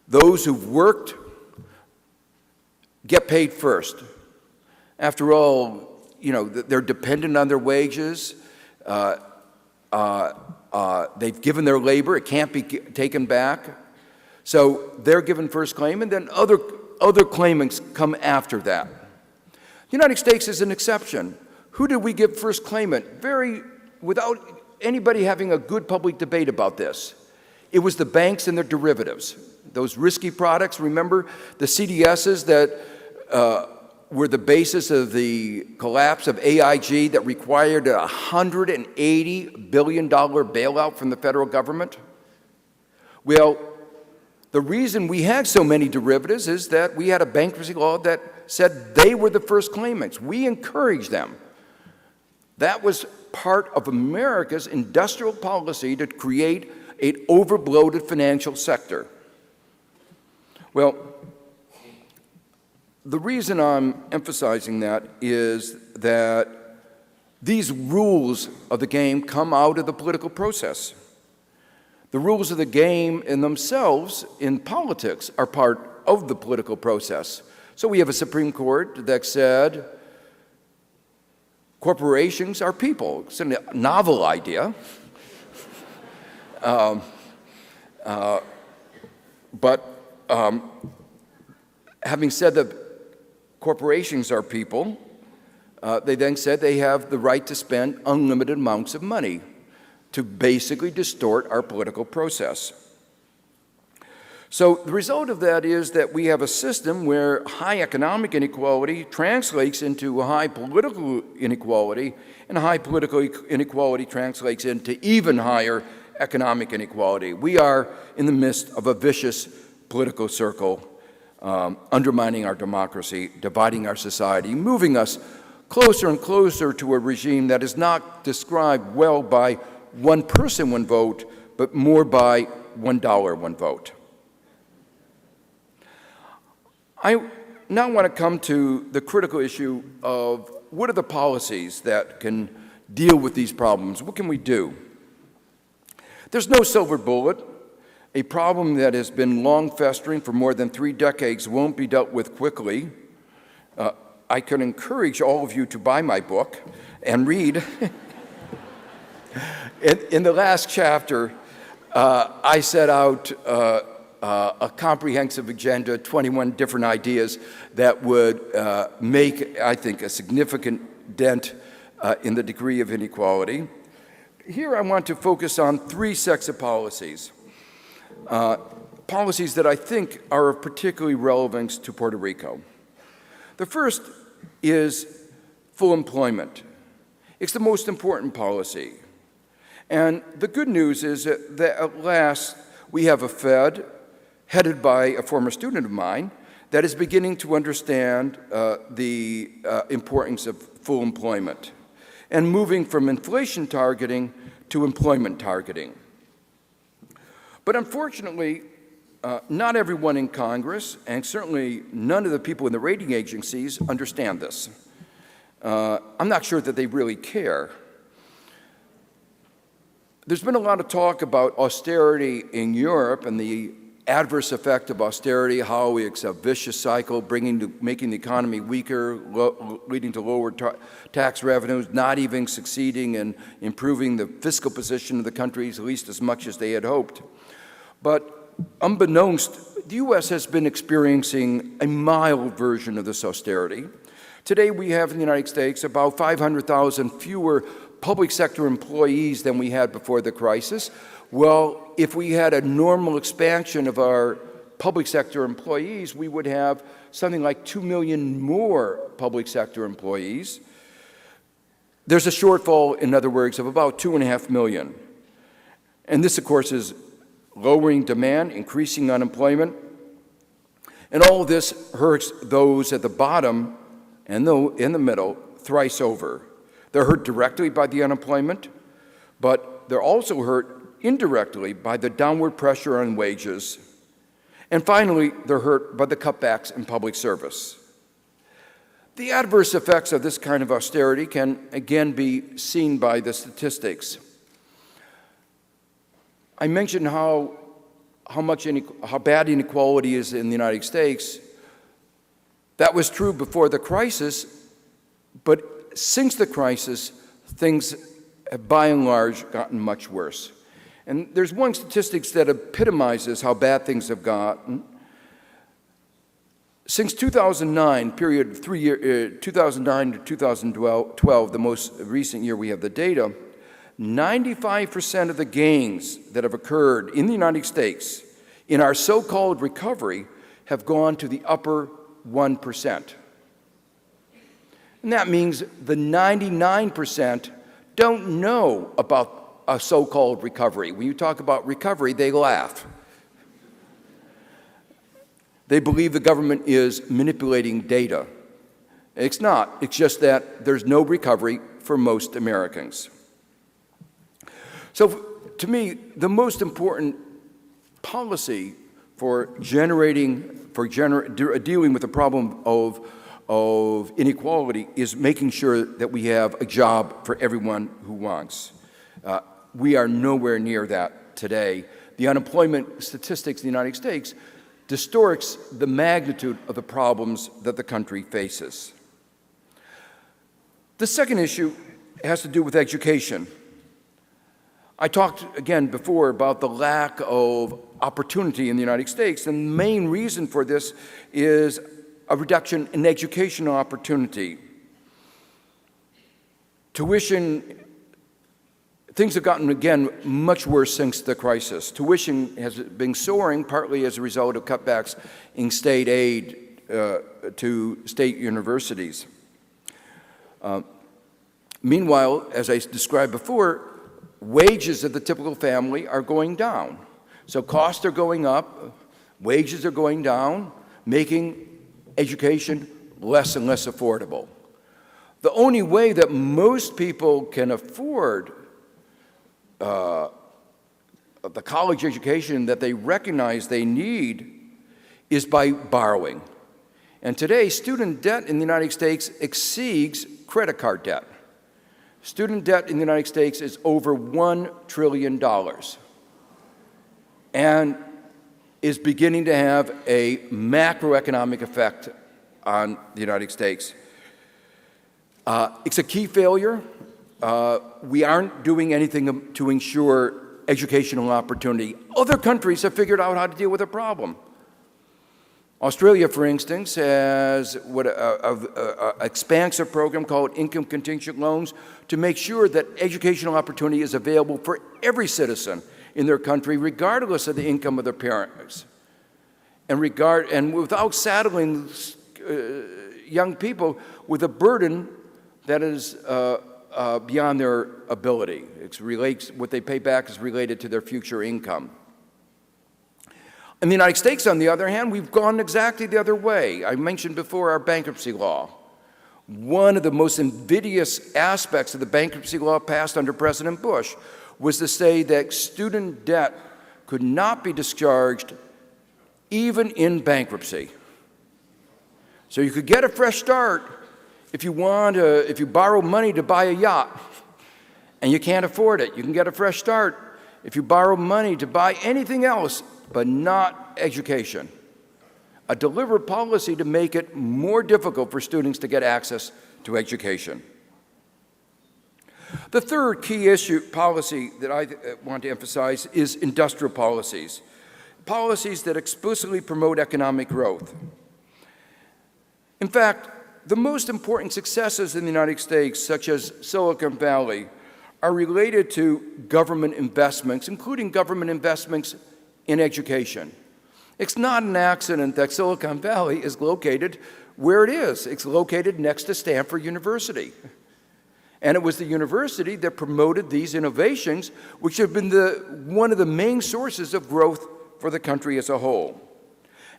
Those who've worked get paid first. After all, you know, they're dependent on their wages. They've given their labor. It can't be taken back. So they're given first claim, and then other claimants come after that. The United States is an exception. Who did we give first claimant? Without anybody having a good public debate about this? It was the banks and their derivatives. Those risky products, remember the CDSs that were the basis of the collapse of AIG that required a $180 billion bailout from the federal government? Well, the reason we had so many derivatives is that we had a bankruptcy law that said they were the first claimants. We encouraged them. That was part of America's industrial policy to create an overbloated financial sector. Well, the reason I'm emphasizing that is that these rules of the game come out of the political process. The rules of the game in themselves in politics are part of the political process. So we have a Supreme Court that said corporations are people. It's a novel idea. Having said that corporations are people, they then said they have the right to spend unlimited amounts of money to basically distort our political process. So the result of that is that we have a system where high economic inequality translates into high political inequality, and high political inequality translates into even higher economic inequality. We are in the midst of a vicious political circle, undermining our democracy, dividing our society, moving us closer and closer to a regime that is not described well by one person, one vote, but more by $1, one vote. I now want to come to the critical issue of what are the policies that can deal with these problems? What can we do? There's no silver bullet. A problem that has been long festering for more than 3 decades won't be dealt with quickly. I can encourage all of you to buy my book and read. In the last chapter, I set out a comprehensive agenda, 21 different ideas that would make, I think, a significant dent in the degree of inequality. Here I want to focus on 3 sets of policies. Policies that I think are of particularly relevance to Puerto Rico. The first is full employment. It's the most important policy. And the good news is that at last we have a Fed headed by a former student of mine that is beginning to understand the importance of full employment and moving from inflation targeting to employment targeting. But unfortunately, not everyone in Congress, and certainly none of the people in the rating agencies, understand this. I'm not sure that they really care. There's been a lot of talk about austerity in Europe and the adverse effect of austerity, how it's a vicious cycle, making the economy weaker, leading to lower tax revenues, not even succeeding in improving the fiscal position of the countries, at least as much as they had hoped. But unbeknownst, the U.S. has been experiencing a mild version of this austerity. Today we have in the United States about 500,000 fewer public sector employees than we had before the crisis. Well, if we had a normal expansion of our public sector employees, we would have something like 2 million more public sector employees. There's a shortfall, in other words, of about 2.5 million. And this, of course, is lowering demand, increasing unemployment. And all of this hurts those at the bottom and in the middle thrice over. They're hurt directly by the unemployment, but they're also hurt indirectly by the downward pressure on wages. And finally, they're hurt by the cutbacks in public service. The adverse effects of this kind of austerity can again be seen by the statistics. I mentioned how bad inequality is in the United States. That was true before the crisis, but since the crisis, things have by and large gotten much worse. And there's one statistic that epitomizes how bad things have gotten. Since 2009, period 2009 to 2012, the most recent year we have the data, 95% of the gains that have occurred in the United States in our so-called recovery have gone to the upper 1%. And that means the 99% don't know about a so-called recovery. When you talk about recovery, they laugh. They believe the government is manipulating data. It's not. It's just that there's no recovery for most Americans. So to me, the most important policy for dealing with the problem of inequality is making sure that we have a job for everyone who wants. We are nowhere near that today. The unemployment statistics in the United States distorts the magnitude of the problems that the country faces. The second issue has to do with education. I talked again before about the lack of opportunity in the United States, and the main reason for this is a reduction in educational opportunity. Tuition, things have gotten, again, much worse since the crisis. Tuition has been soaring, partly as a result of cutbacks in state aid to state universities. Meanwhile, as I described before, wages of the typical family are going down. So costs are going up, wages are going down, making education less and less affordable. The only way that most people can afford the college education that they recognize they need is by borrowing. And today, student debt in the United States exceeds credit card debt. Student debt in the United States is over $1 trillion and is beginning to have a macroeconomic effect on the United States. It's a key failure. We aren't doing anything to ensure educational opportunity. Other countries have figured out how to deal with the problem. Australia, for instance, has an expansive program called income contingent loans to make sure that educational opportunity is available for every citizen in their country, regardless of the income of their parents, and without saddling young people with a burden that is beyond their ability. What they pay back is related to their future income. In the United States, on the other hand, we've gone exactly the other way. I mentioned before our bankruptcy law. One of the most invidious aspects of the bankruptcy law passed under President Bush was to say that student debt could not be discharged even in bankruptcy. So you could get a fresh start if you borrow money to buy a yacht and you can't afford it. You can get a fresh start if you borrow money to buy anything else but not education. A deliberate policy to make it more difficult for students to get access to education. The third key policy that I want to emphasize is industrial policies. Policies that explicitly promote economic growth. In fact, the most important successes in the United States, such as Silicon Valley, are related to government investments, including government investments in education. It's not an accident that Silicon Valley is located where it is. It's located next to Stanford University. And it was the university that promoted these innovations, which have been one of the main sources of growth for the country as a whole.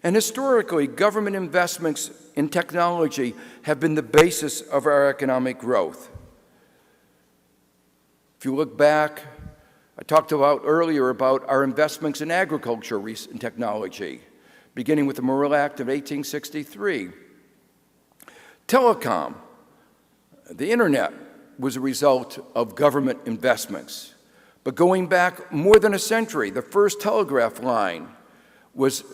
And historically, government investments in technology have been the basis of our economic growth. If you look back, I talked earlier about our investments in agriculture and technology, beginning with the Morrill Act of 1863. Telecom, the internet, was a result of government investments. But going back more than a century, the first telegraph line was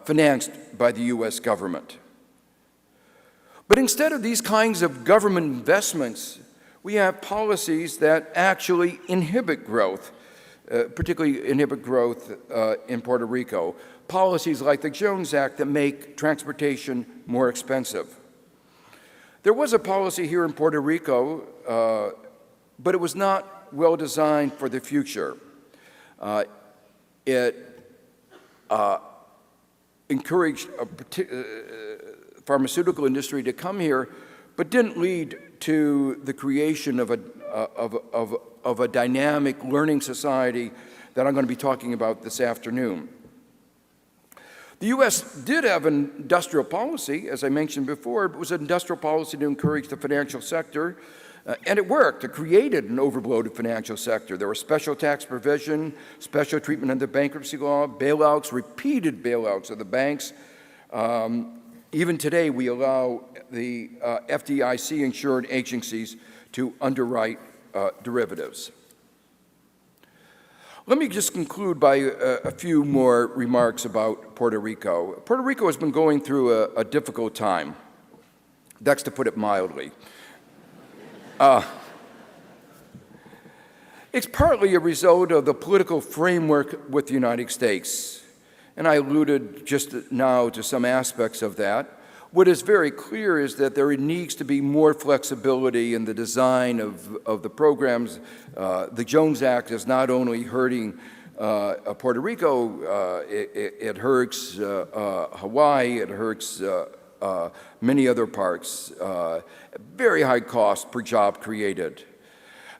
financed by the U.S. government. But instead of these kinds of government investments, we have policies that actually inhibit growth, particularly inhibit growth in Puerto Rico. Policies like the Jones Act that make transportation more expensive. There was a policy here in Puerto Rico, but it was not well designed for the future. It encouraged a pharmaceutical industry to come here, but didn't lead to the creation of a dynamic learning society that I'm going to be talking about this afternoon. The U.S. did have an industrial policy, as I mentioned before. It was an industrial policy to encourage the financial sector, and it worked. It created an overloaded financial sector. There was special tax provision, special treatment under bankruptcy law, bailouts, repeated bailouts of the banks. Even today, we allow the FDIC-insured agencies to underwrite derivatives. Let me just conclude by a few more remarks about Puerto Rico. Puerto Rico has been going through a difficult time. That's to put it mildly. It's partly a result of the political framework with the United States, and I alluded just now to some aspects of that. What is very clear is that there needs to be more flexibility in the design of the programs. The Jones Act is not only hurting Puerto Rico, it hurts Hawaii, it hurts many other parts. Very high cost per job created.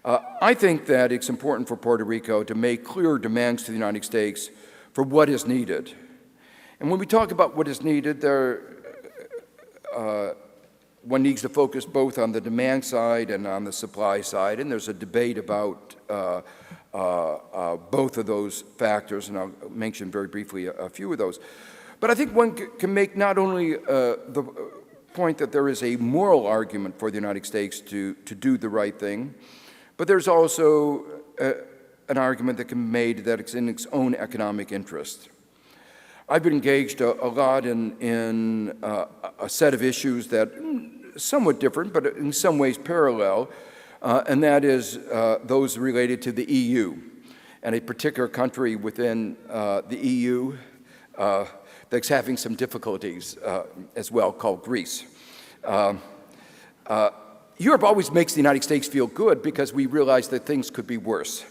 I think that it's important for Puerto Rico to make clear demands to the United States for what is needed. And when we talk about what is needed, one needs to focus both on the demand side and on the supply side, and there's a debate about both of those factors, and I'll mention very briefly a few of those. But I think one can make not only the point that there is a moral argument for the United States to do the right thing, but there's also an argument that can be made that it's in its own economic interest. I've been engaged a lot in a set of issues that are somewhat different, but in some ways parallel, and that is those related to the EU, and a particular country within the EU that's having some difficulties as well, called Greece. Europe always makes the United States feel good because we realize that things could be worse.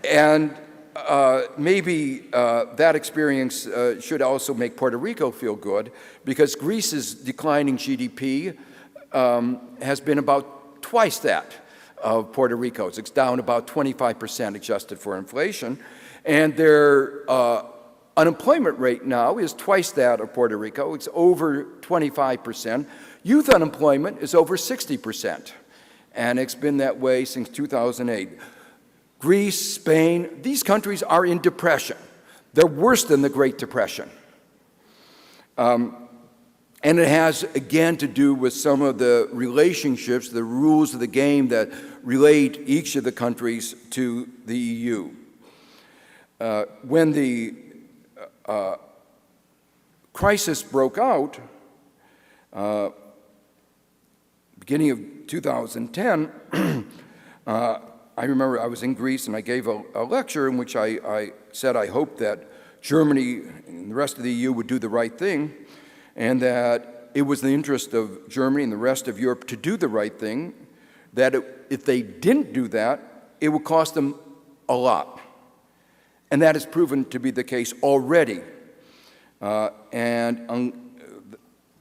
And maybe that experience should also make Puerto Rico feel good, because Greece's declining GDP has been about twice that of Puerto Rico's. It's down about 25% adjusted for inflation, and their unemployment rate now is twice that of Puerto Rico. It's over 25%. Youth unemployment is over 60%, and it's been that way since 2008. Greece, Spain, these countries are in depression. They're worse than the Great Depression. And it has, again, to do with some of the relationships, the rules of the game that relate each of the countries to the EU. When the crisis broke out, beginning of 2010, I remember I was in Greece and I gave a lecture in which I said I hoped that Germany and the rest of the EU would do the right thing, and that it was the interest of Germany and the rest of Europe to do the right thing, that if they didn't do that, it would cost them a lot. And that has proven to be the case already.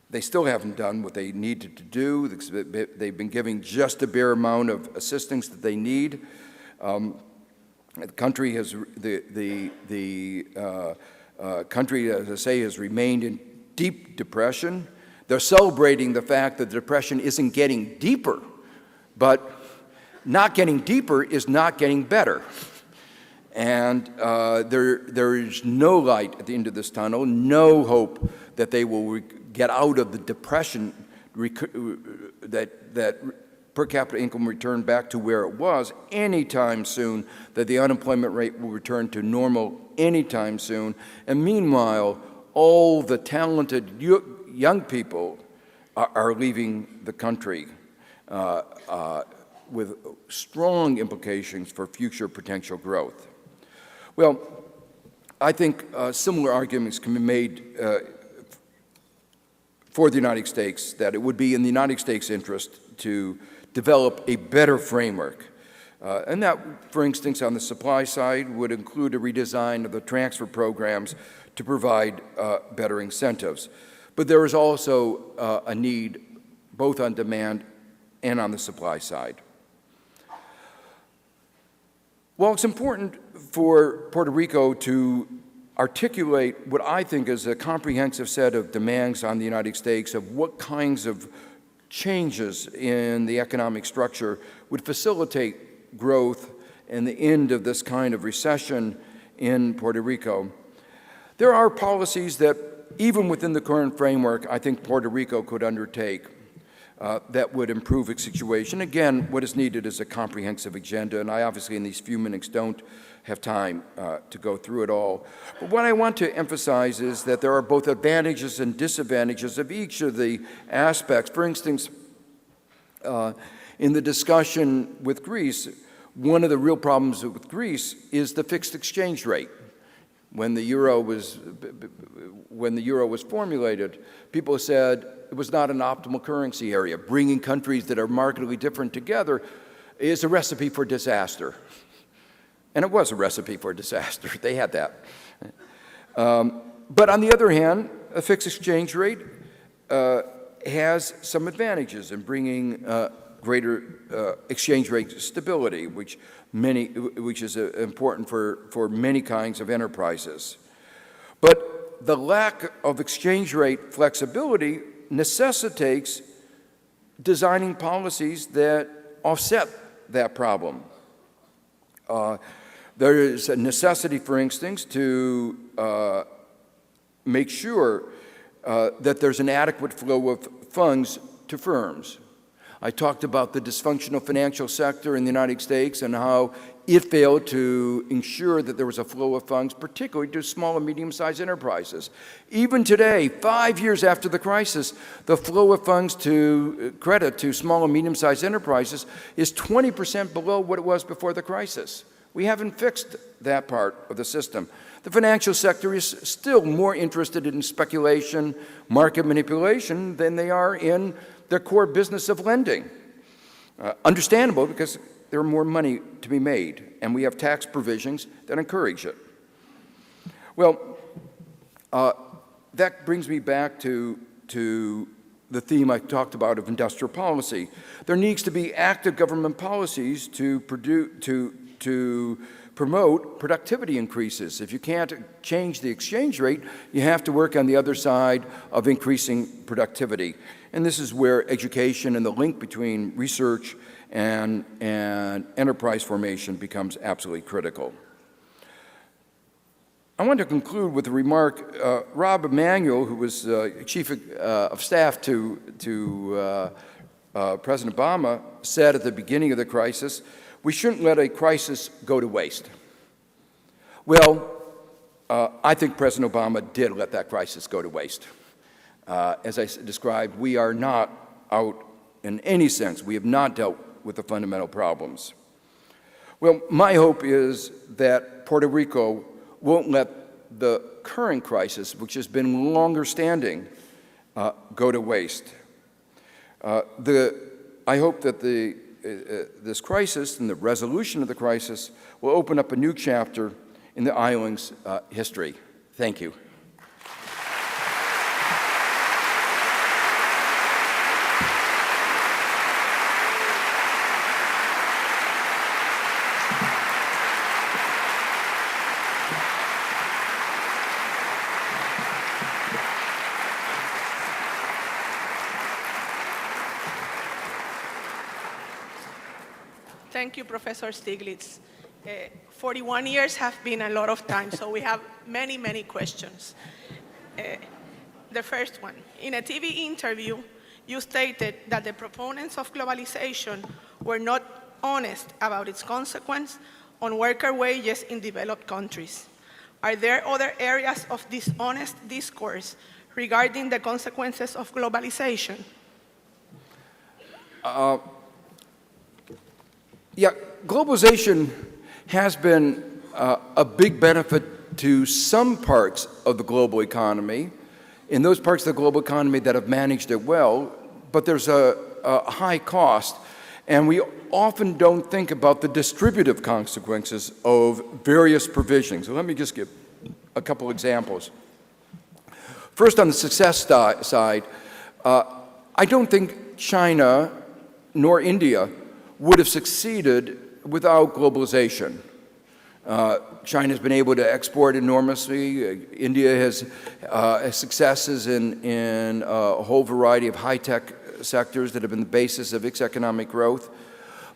They still haven't done what they needed to do. They've been giving just the bare amount of assistance that they need. The country has, country, as I say, has remained in deep depression. They're celebrating the fact that the depression isn't getting deeper, but not getting deeper is not getting better. And there is no light at the end of this tunnel, no hope that they will get out of the depression, that per capita income return back to where it was anytime soon, that the unemployment rate will return to normal anytime soon. And meanwhile, all the talented young people are leaving the country with strong implications for future potential growth. Well, I think similar arguments can be made for the United States, that it would be in the United States' interest to develop a better framework And that, for instance, on the supply side would include a redesign of the transfer programs to provide better incentives. But there is also a need both on demand and on the supply side. While it's important for Puerto Rico to articulate what I think is a comprehensive set of demands on the United States of what kinds of changes in the economic structure would facilitate growth and the end of this kind of recession in Puerto Rico, there are policies that, even within the current framework, I think Puerto Rico could undertake that would improve its situation. Again, what is needed is a comprehensive agenda, and I obviously in these few minutes don't have time to go through it all. But what I want to emphasize is that there are both advantages and disadvantages of each of the aspects. For instance, in the discussion with Greece, one of the real problems with Greece is the fixed exchange rate. When the euro was formulated, people said it was not an optimal currency area. Bringing countries that are markedly different together is a recipe for disaster. And it was a recipe for disaster. They had that. But on the other hand, a fixed exchange rate has some advantages in bringing greater exchange rate stability, which is important for many kinds of enterprises. But the lack of exchange rate flexibility necessitates designing policies that offset that problem. There is a necessity, for instance, to make sure that there's an adequate flow of funds to firms. I talked about the dysfunctional financial sector in the United States and how it failed to ensure that there was a flow of funds, particularly to small and medium-sized enterprises. Even today, 5 years after the crisis, the flow of funds to credit to small and medium-sized enterprises is 20% below what it was before the crisis. We haven't fixed that part of the system. The financial sector is still more interested in speculation, market manipulation, than they are in their core business of lending. Understandable, because there's more money to be made, and we have tax provisions that encourage it. Well, that brings me back to the theme I talked about of industrial policy. There needs to be active government policies to promote productivity increases. If you can't change the exchange rate, you have to work on the other side of increasing productivity. And this is where education and the link between research and enterprise formation becomes absolutely critical. I want to conclude with a remark. Rob Emanuel, who was chief of staff to President Obama, said at the beginning of the crisis, "We shouldn't let a crisis go to waste." Well, I think President Obama did let that crisis go to waste. As I described, we are not out in any sense. We have not dealt with the fundamental problems. Well, my hope is that Puerto Rico won't let the current crisis, which has been longer standing, go to waste. I hope that this crisis and the resolution of the crisis will open up a new chapter in the island's history. Thank you. Thank you, Professor Stiglitz. 41 years have been a lot of time, so we have many, many questions. The first one, in a TV interview, you stated that the proponents of globalization were not honest about its consequence on worker wages in developed countries. Are there other areas of dishonest discourse regarding the consequences of globalization? Yeah, globalization has been a big benefit to some parts of the global economy, in those parts of the global economy that have managed it well, but there's a high cost. And we often don't think about the distributive consequences of various provisions. So let me just give a couple examples. First, on the success side, I don't think China nor India would have succeeded without globalization. China's been able to export enormously. India has successes in a whole variety of high-tech sectors that have been the basis of its economic growth.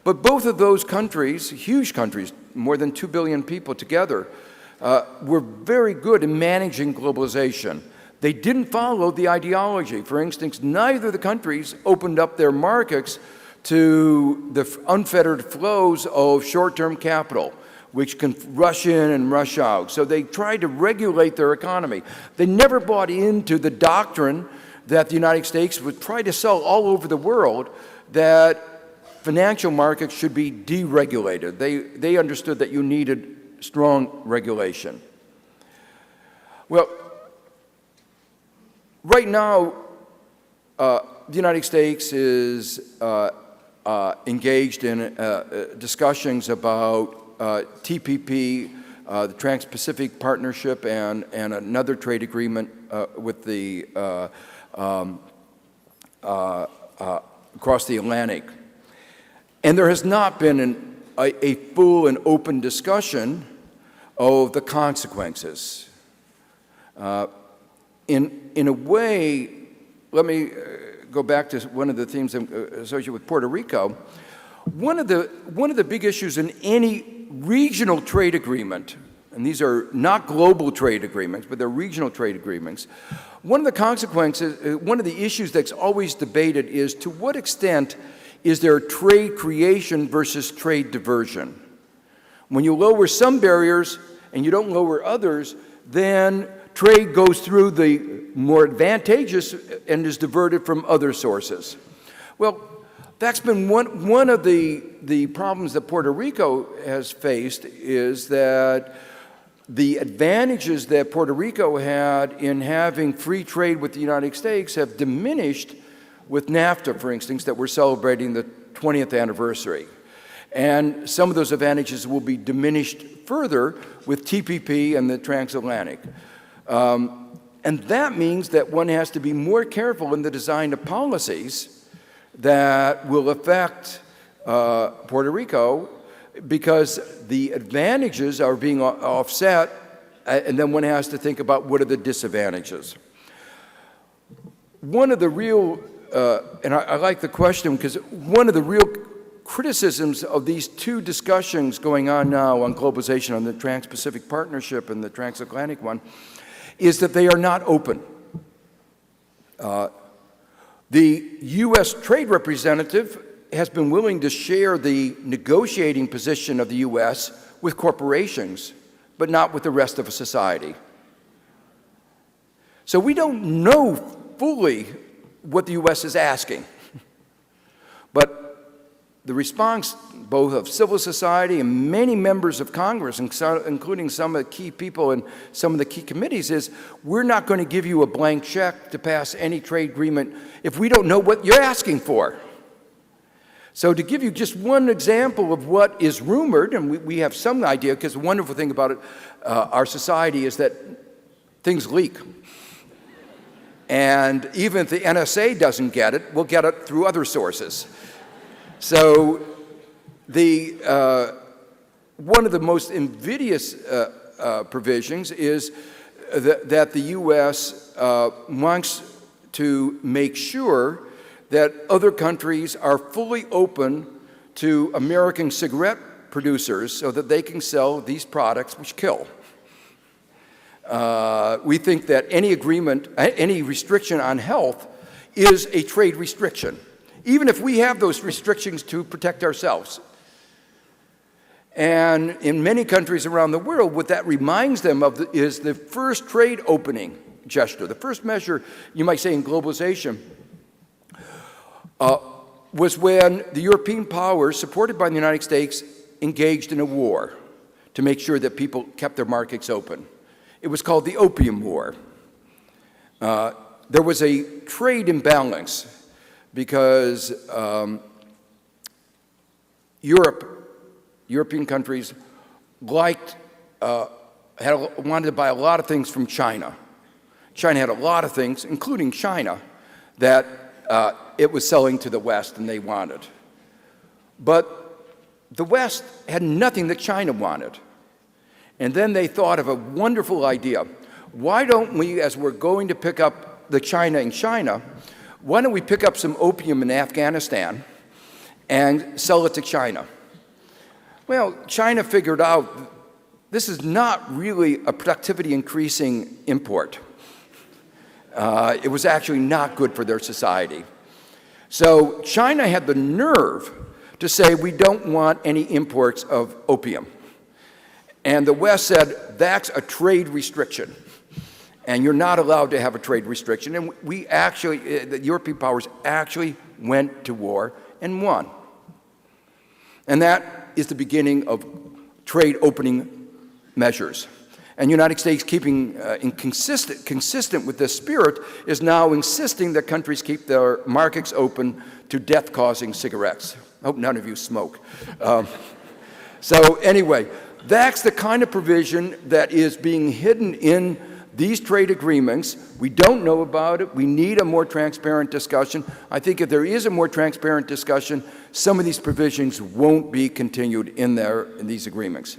But both of those countries, huge countries, more than 2 billion people together, were very good in managing globalization. They didn't follow the ideology. For instance, neither of the countries opened up their markets to the unfettered flows of short-term capital, which can rush in and rush out. So they tried to regulate their economy. They never bought into the doctrine that the United States would try to sell all over the world, that financial markets should be deregulated. They understood that you needed strong regulation. Well, right now, the United States is engaged in discussions about TPP, the Trans-Pacific Partnership, and another trade agreement with the across the Atlantic. And there has not been a full and open discussion of the consequences. In a way, let me go back to one of the themes associated with Puerto Rico. One of the big issues in any regional trade agreement, and these are not global trade agreements, but they're regional trade agreements. One of the consequences, one of the issues that's always debated is to what extent is there trade creation versus trade diversion? When you lower some barriers and you don't lower others, then trade goes through the more advantageous and is diverted from other sources. Well, that's been one of the problems that Puerto Rico has faced, is that the advantages that Puerto Rico had in having free trade with the United States have diminished with NAFTA, for instance, that we're celebrating the 20th anniversary. And some of those advantages will be diminished further with TPP and the transatlantic. And that means that one has to be more careful in the design of policies that will affect Puerto Rico, because the advantages are being offset, and then one has to think about what are the disadvantages. One of the real, and I like the question, because one of the real criticisms of these two discussions going on now on globalization, on the Trans-Pacific Partnership and the transatlantic one, is that they are not open. The U.S. trade representative has been willing to share the negotiating position of the U.S. with corporations, but not with the rest of society. So we don't know fully what the U.S. is asking. But the response, both of civil society and many members of Congress, including some of the key people in some of the key committees, is we're not going to give you a blank check to pass any trade agreement if we don't know what you're asking for. So to give you just one example of what is rumored, and we have some idea, because the wonderful thing about it, our society, is that things leak. And even if the NSA doesn't get it, we'll get it through other sources. So one of the most invidious provisions is that the U.S. wants to make sure that other countries are fully open to American cigarette producers so that they can sell these products which kill. We think that any agreement, any restriction on health is a trade restriction, even if we have those restrictions to protect ourselves. And in many countries around the world, what that reminds them of is the first trade opening gesture. The first measure, you might say, in globalization was when the European powers, supported by the United States, engaged in a war to make sure that people kept their markets open. It was called the Opium War. There was a trade imbalance because European countries wanted to buy a lot of things from China. China had a lot of things, including China, that it was selling to the West and they wanted. But the West had nothing that China wanted. And then they thought of a wonderful idea. Why don't we, as we're going to pick up the China in China, why don't we pick up some opium in Afghanistan and sell it to China? Well, China figured out this is not really a productivity increasing import. It was actually not good for their society. So China had the nerve to say, we don't want any imports of opium. And the West said, that's a trade restriction. And you're not allowed to have a trade restriction. And we actually, the European powers actually went to war and won. And that is the beginning of trade opening measures. And the United States, keeping consistent with this spirit, is now insisting that countries keep their markets open to death-causing cigarettes. I hope none of you smoke. So anyway, that's the kind of provision that is being hidden in these trade agreements. We don't know about it. We need a more transparent discussion. I think if there is a more transparent discussion, some of these provisions won't be continued in these agreements.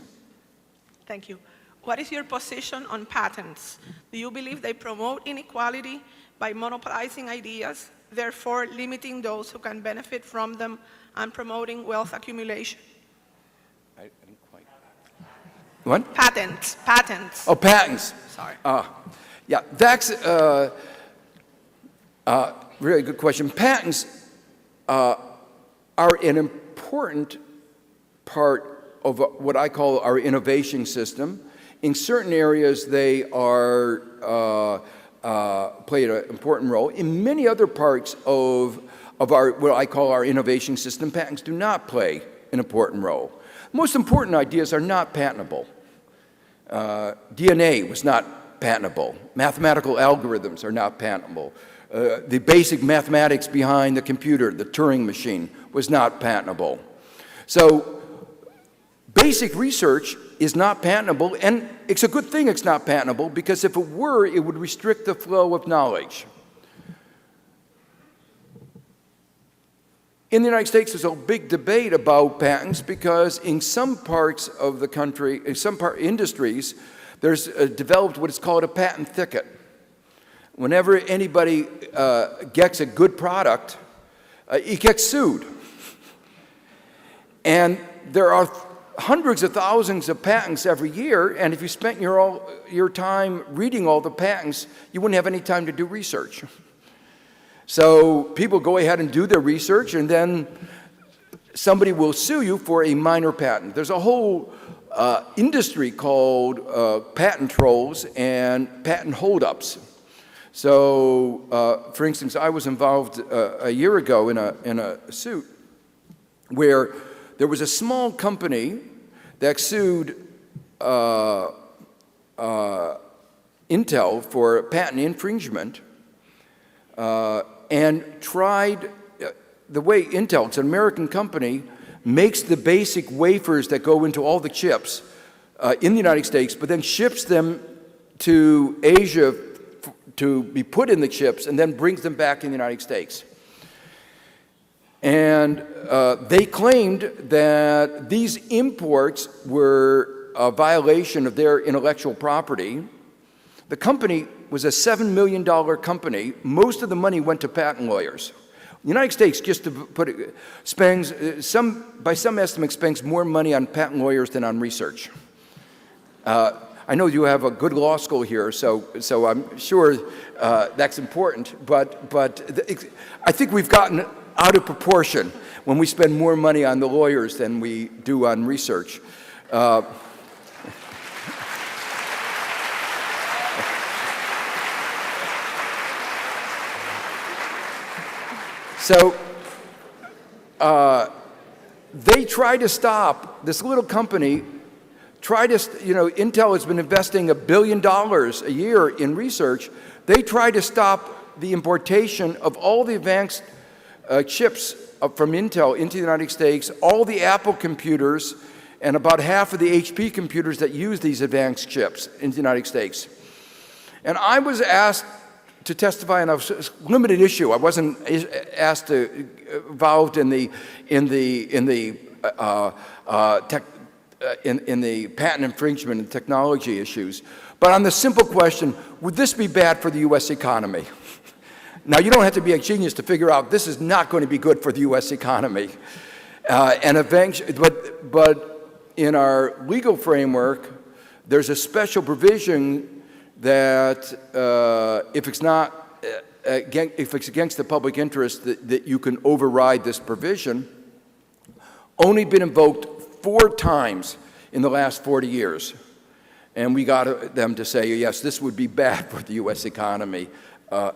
Thank you. What is your position on patents? Do you believe they promote inequality by monopolizing ideas, therefore limiting those who can benefit from them and promoting wealth accumulation? I didn't quite. What? Patents. Oh, patents. Sorry. Yeah, that's a really good question. Patents are an important part of what I call our innovation system. In certain areas, they play an important role. In many other parts of our, what I call our innovation system, patents do not play an important role. Most important ideas are not patentable. DNA was not patentable. Mathematical algorithms are not patentable. The basic mathematics behind the computer, the Turing machine, was not patentable. So basic research is not patentable, and it's a good thing it's not patentable, because if it were, it would restrict the flow of knowledge. In the United States, there's a big debate about patents because in some parts of the country, in some industries, there's developed what is called a patent thicket. Whenever anybody gets a good product, it gets sued. And there are hundreds of thousands of patents every year, and if you spent your time reading all the patents, you wouldn't have any time to do research. So people go ahead and do their research, and then somebody will sue you for a minor patent. There's a whole industry called patent trolls and patent holdups. So, for instance, I was involved a year ago in a suit where there was a small company that sued Intel for patent infringement and tried, the way Intel, it's an American company, makes the basic wafers that go into all the chips in the United States, but then ships them to Asia to be put in the chips and then brings them back in the United States. And they claimed that these imports were a violation of their intellectual property. The company was a $7 million company. Most of the money went to patent lawyers. The United States, just to put it, spends, by some estimates, spends more money on patent lawyers than on research. I know you have a good law school here, so I'm sure that's important, but I think we've gotten out of proportion when we spend more money on the lawyers than we do on research. So they try to stop, this little company, Intel has been investing $1 billion a year in research. They try to stop the importation of all the advanced chips from Intel into the United States, all the Apple computers, and about half of the HP computers that use these advanced chips in the United States. And I was asked to testify on a limited issue. I wasn't asked involved in the patent infringement and technology issues, but on the simple question, would this be bad for the U.S. economy? Now, you don't have to be a genius to figure out this is not going to be good for the U.S. economy. And eventually, but in our legal framework, there's a special provision that if it's against the public interest, that you can override this provision. Only been invoked 4 times in the last 40 years. And we got them to say, yes, this would be bad for the U.S. economy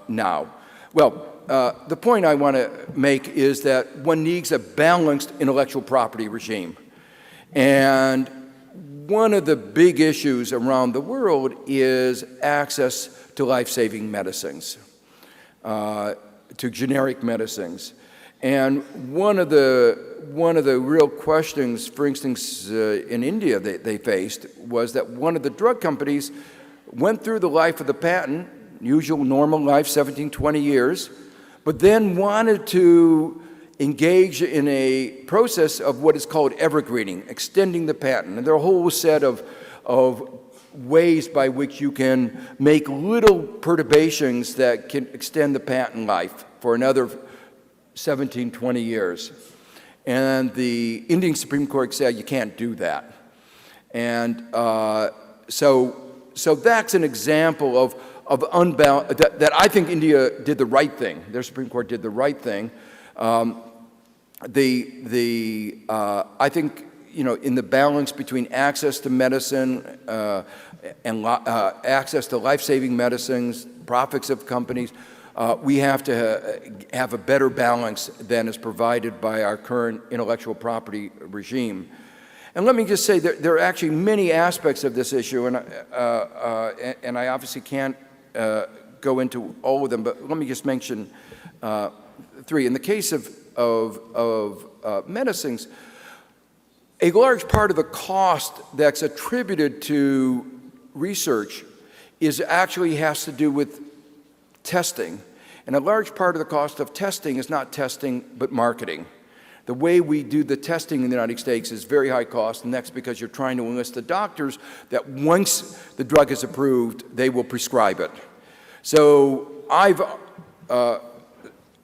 now. Well, the point I want to make is that one needs a balanced intellectual property regime. And one of the big issues around the world is access to life-saving medicines, to generic medicines. And one of the real questions, for instance, in India they faced was that one of the drug companies went through the life of the patent, usual normal life, 17, 20 years, but then wanted to engage in a process of what is called evergreening, extending the patent. And there are a whole set of ways by which you can make little perturbations that can extend the patent life for another 17, 20 years. And the Indian Supreme Court said you can't do that. And so that's an example of unbound, that I think India did the right thing. Their Supreme Court did the right thing. I think, in the balance between access to medicine and access to life-saving medicines, profits of companies, we have to have a better balance than is provided by our current intellectual property regime. And let me just say that there are actually many aspects of this issue, and I obviously can't go into all of them, but let me just mention 3. In the case of medicines, a large part of the cost that's attributed to research actually has to do with testing. And a large part of the cost of testing is not testing, but marketing. The way we do the testing in the United States is very high cost, and that's because you're trying to enlist the doctors that once the drug is approved, they will prescribe it. So I've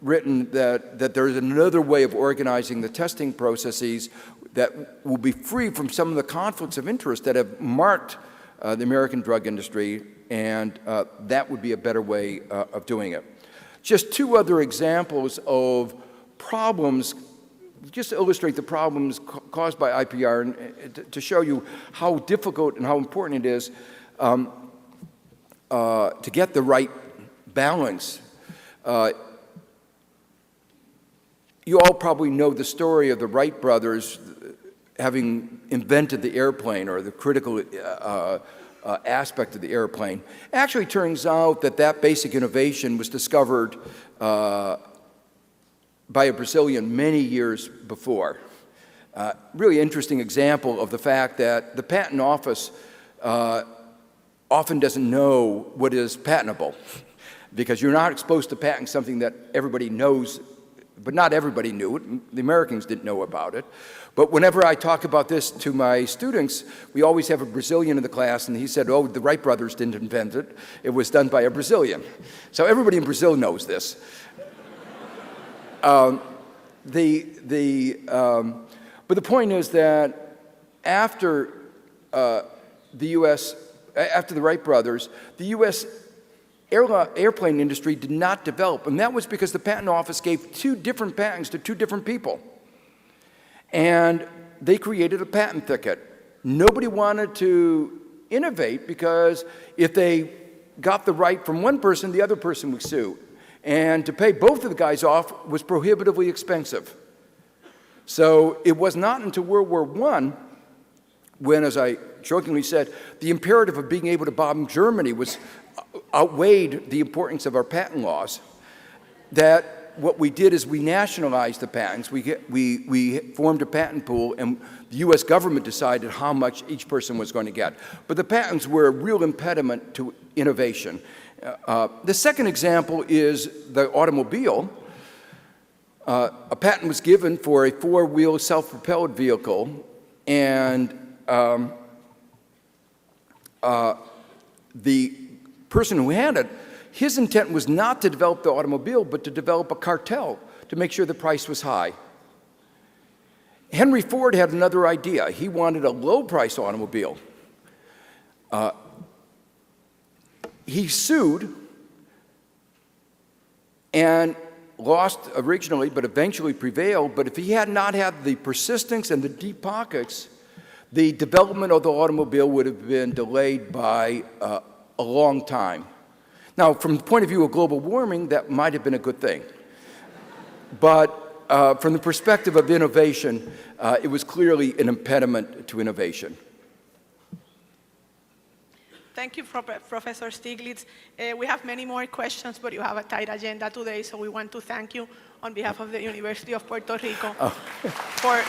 written that there is another way of organizing the testing processes that will be free from some of the conflicts of interest that have marked the American drug industry, and that would be a better way of doing it. Just 2 other examples of problems, just to illustrate the problems caused by IPR and to show you how difficult and how important it is to get the right balance. You all probably know the story of the Wright brothers having invented the airplane, or the critical aspect of the airplane. Actually, it turns out that basic innovation was discovered by a Brazilian many years before. Really interesting example of the fact that the patent office often doesn't know what is patentable, because you're not supposed to patent something that everybody knows, but not everybody knew it. The Americans didn't know about it. But whenever I talk about this to my students, we always have a Brazilian in the class, and he said, oh, the Wright brothers didn't invent it. It was done by a Brazilian. So everybody in Brazil knows this. But the point is that after the Wright brothers, the U.S. airplane industry did not develop, and that was because the patent office gave 2 different patents to 2 different people. And they created a patent thicket. Nobody wanted to innovate, because if they got the right from one person, the other person would sue. And to pay both of the guys off was prohibitively expensive. So it was not until World War I when, as I jokingly said, the imperative of being able to bomb Germany outweighed the importance of our patent laws, that what we did is we nationalized the patents. We formed a patent pool, and the U.S. government decided how much each person was going to get. But the patents were a real impediment to innovation. The second example is the automobile. A patent was given for a four-wheel self-propelled vehicle, and the person who had it, his intent was not to develop the automobile, but to develop a cartel to make sure the price was high. Henry Ford had another idea. He wanted a low-price automobile. He sued and lost originally, but eventually prevailed. But if he had not had the persistence and the deep pockets, the development of the automobile would have been delayed by a long time. Now, from the point of view of global warming, that might have been a good thing. But from the perspective of innovation, it was clearly an impediment to innovation. Thank you, Professor Stiglitz. We have many more questions, but you have a tight agenda today, so we want to thank you on behalf of the University of Puerto Rico for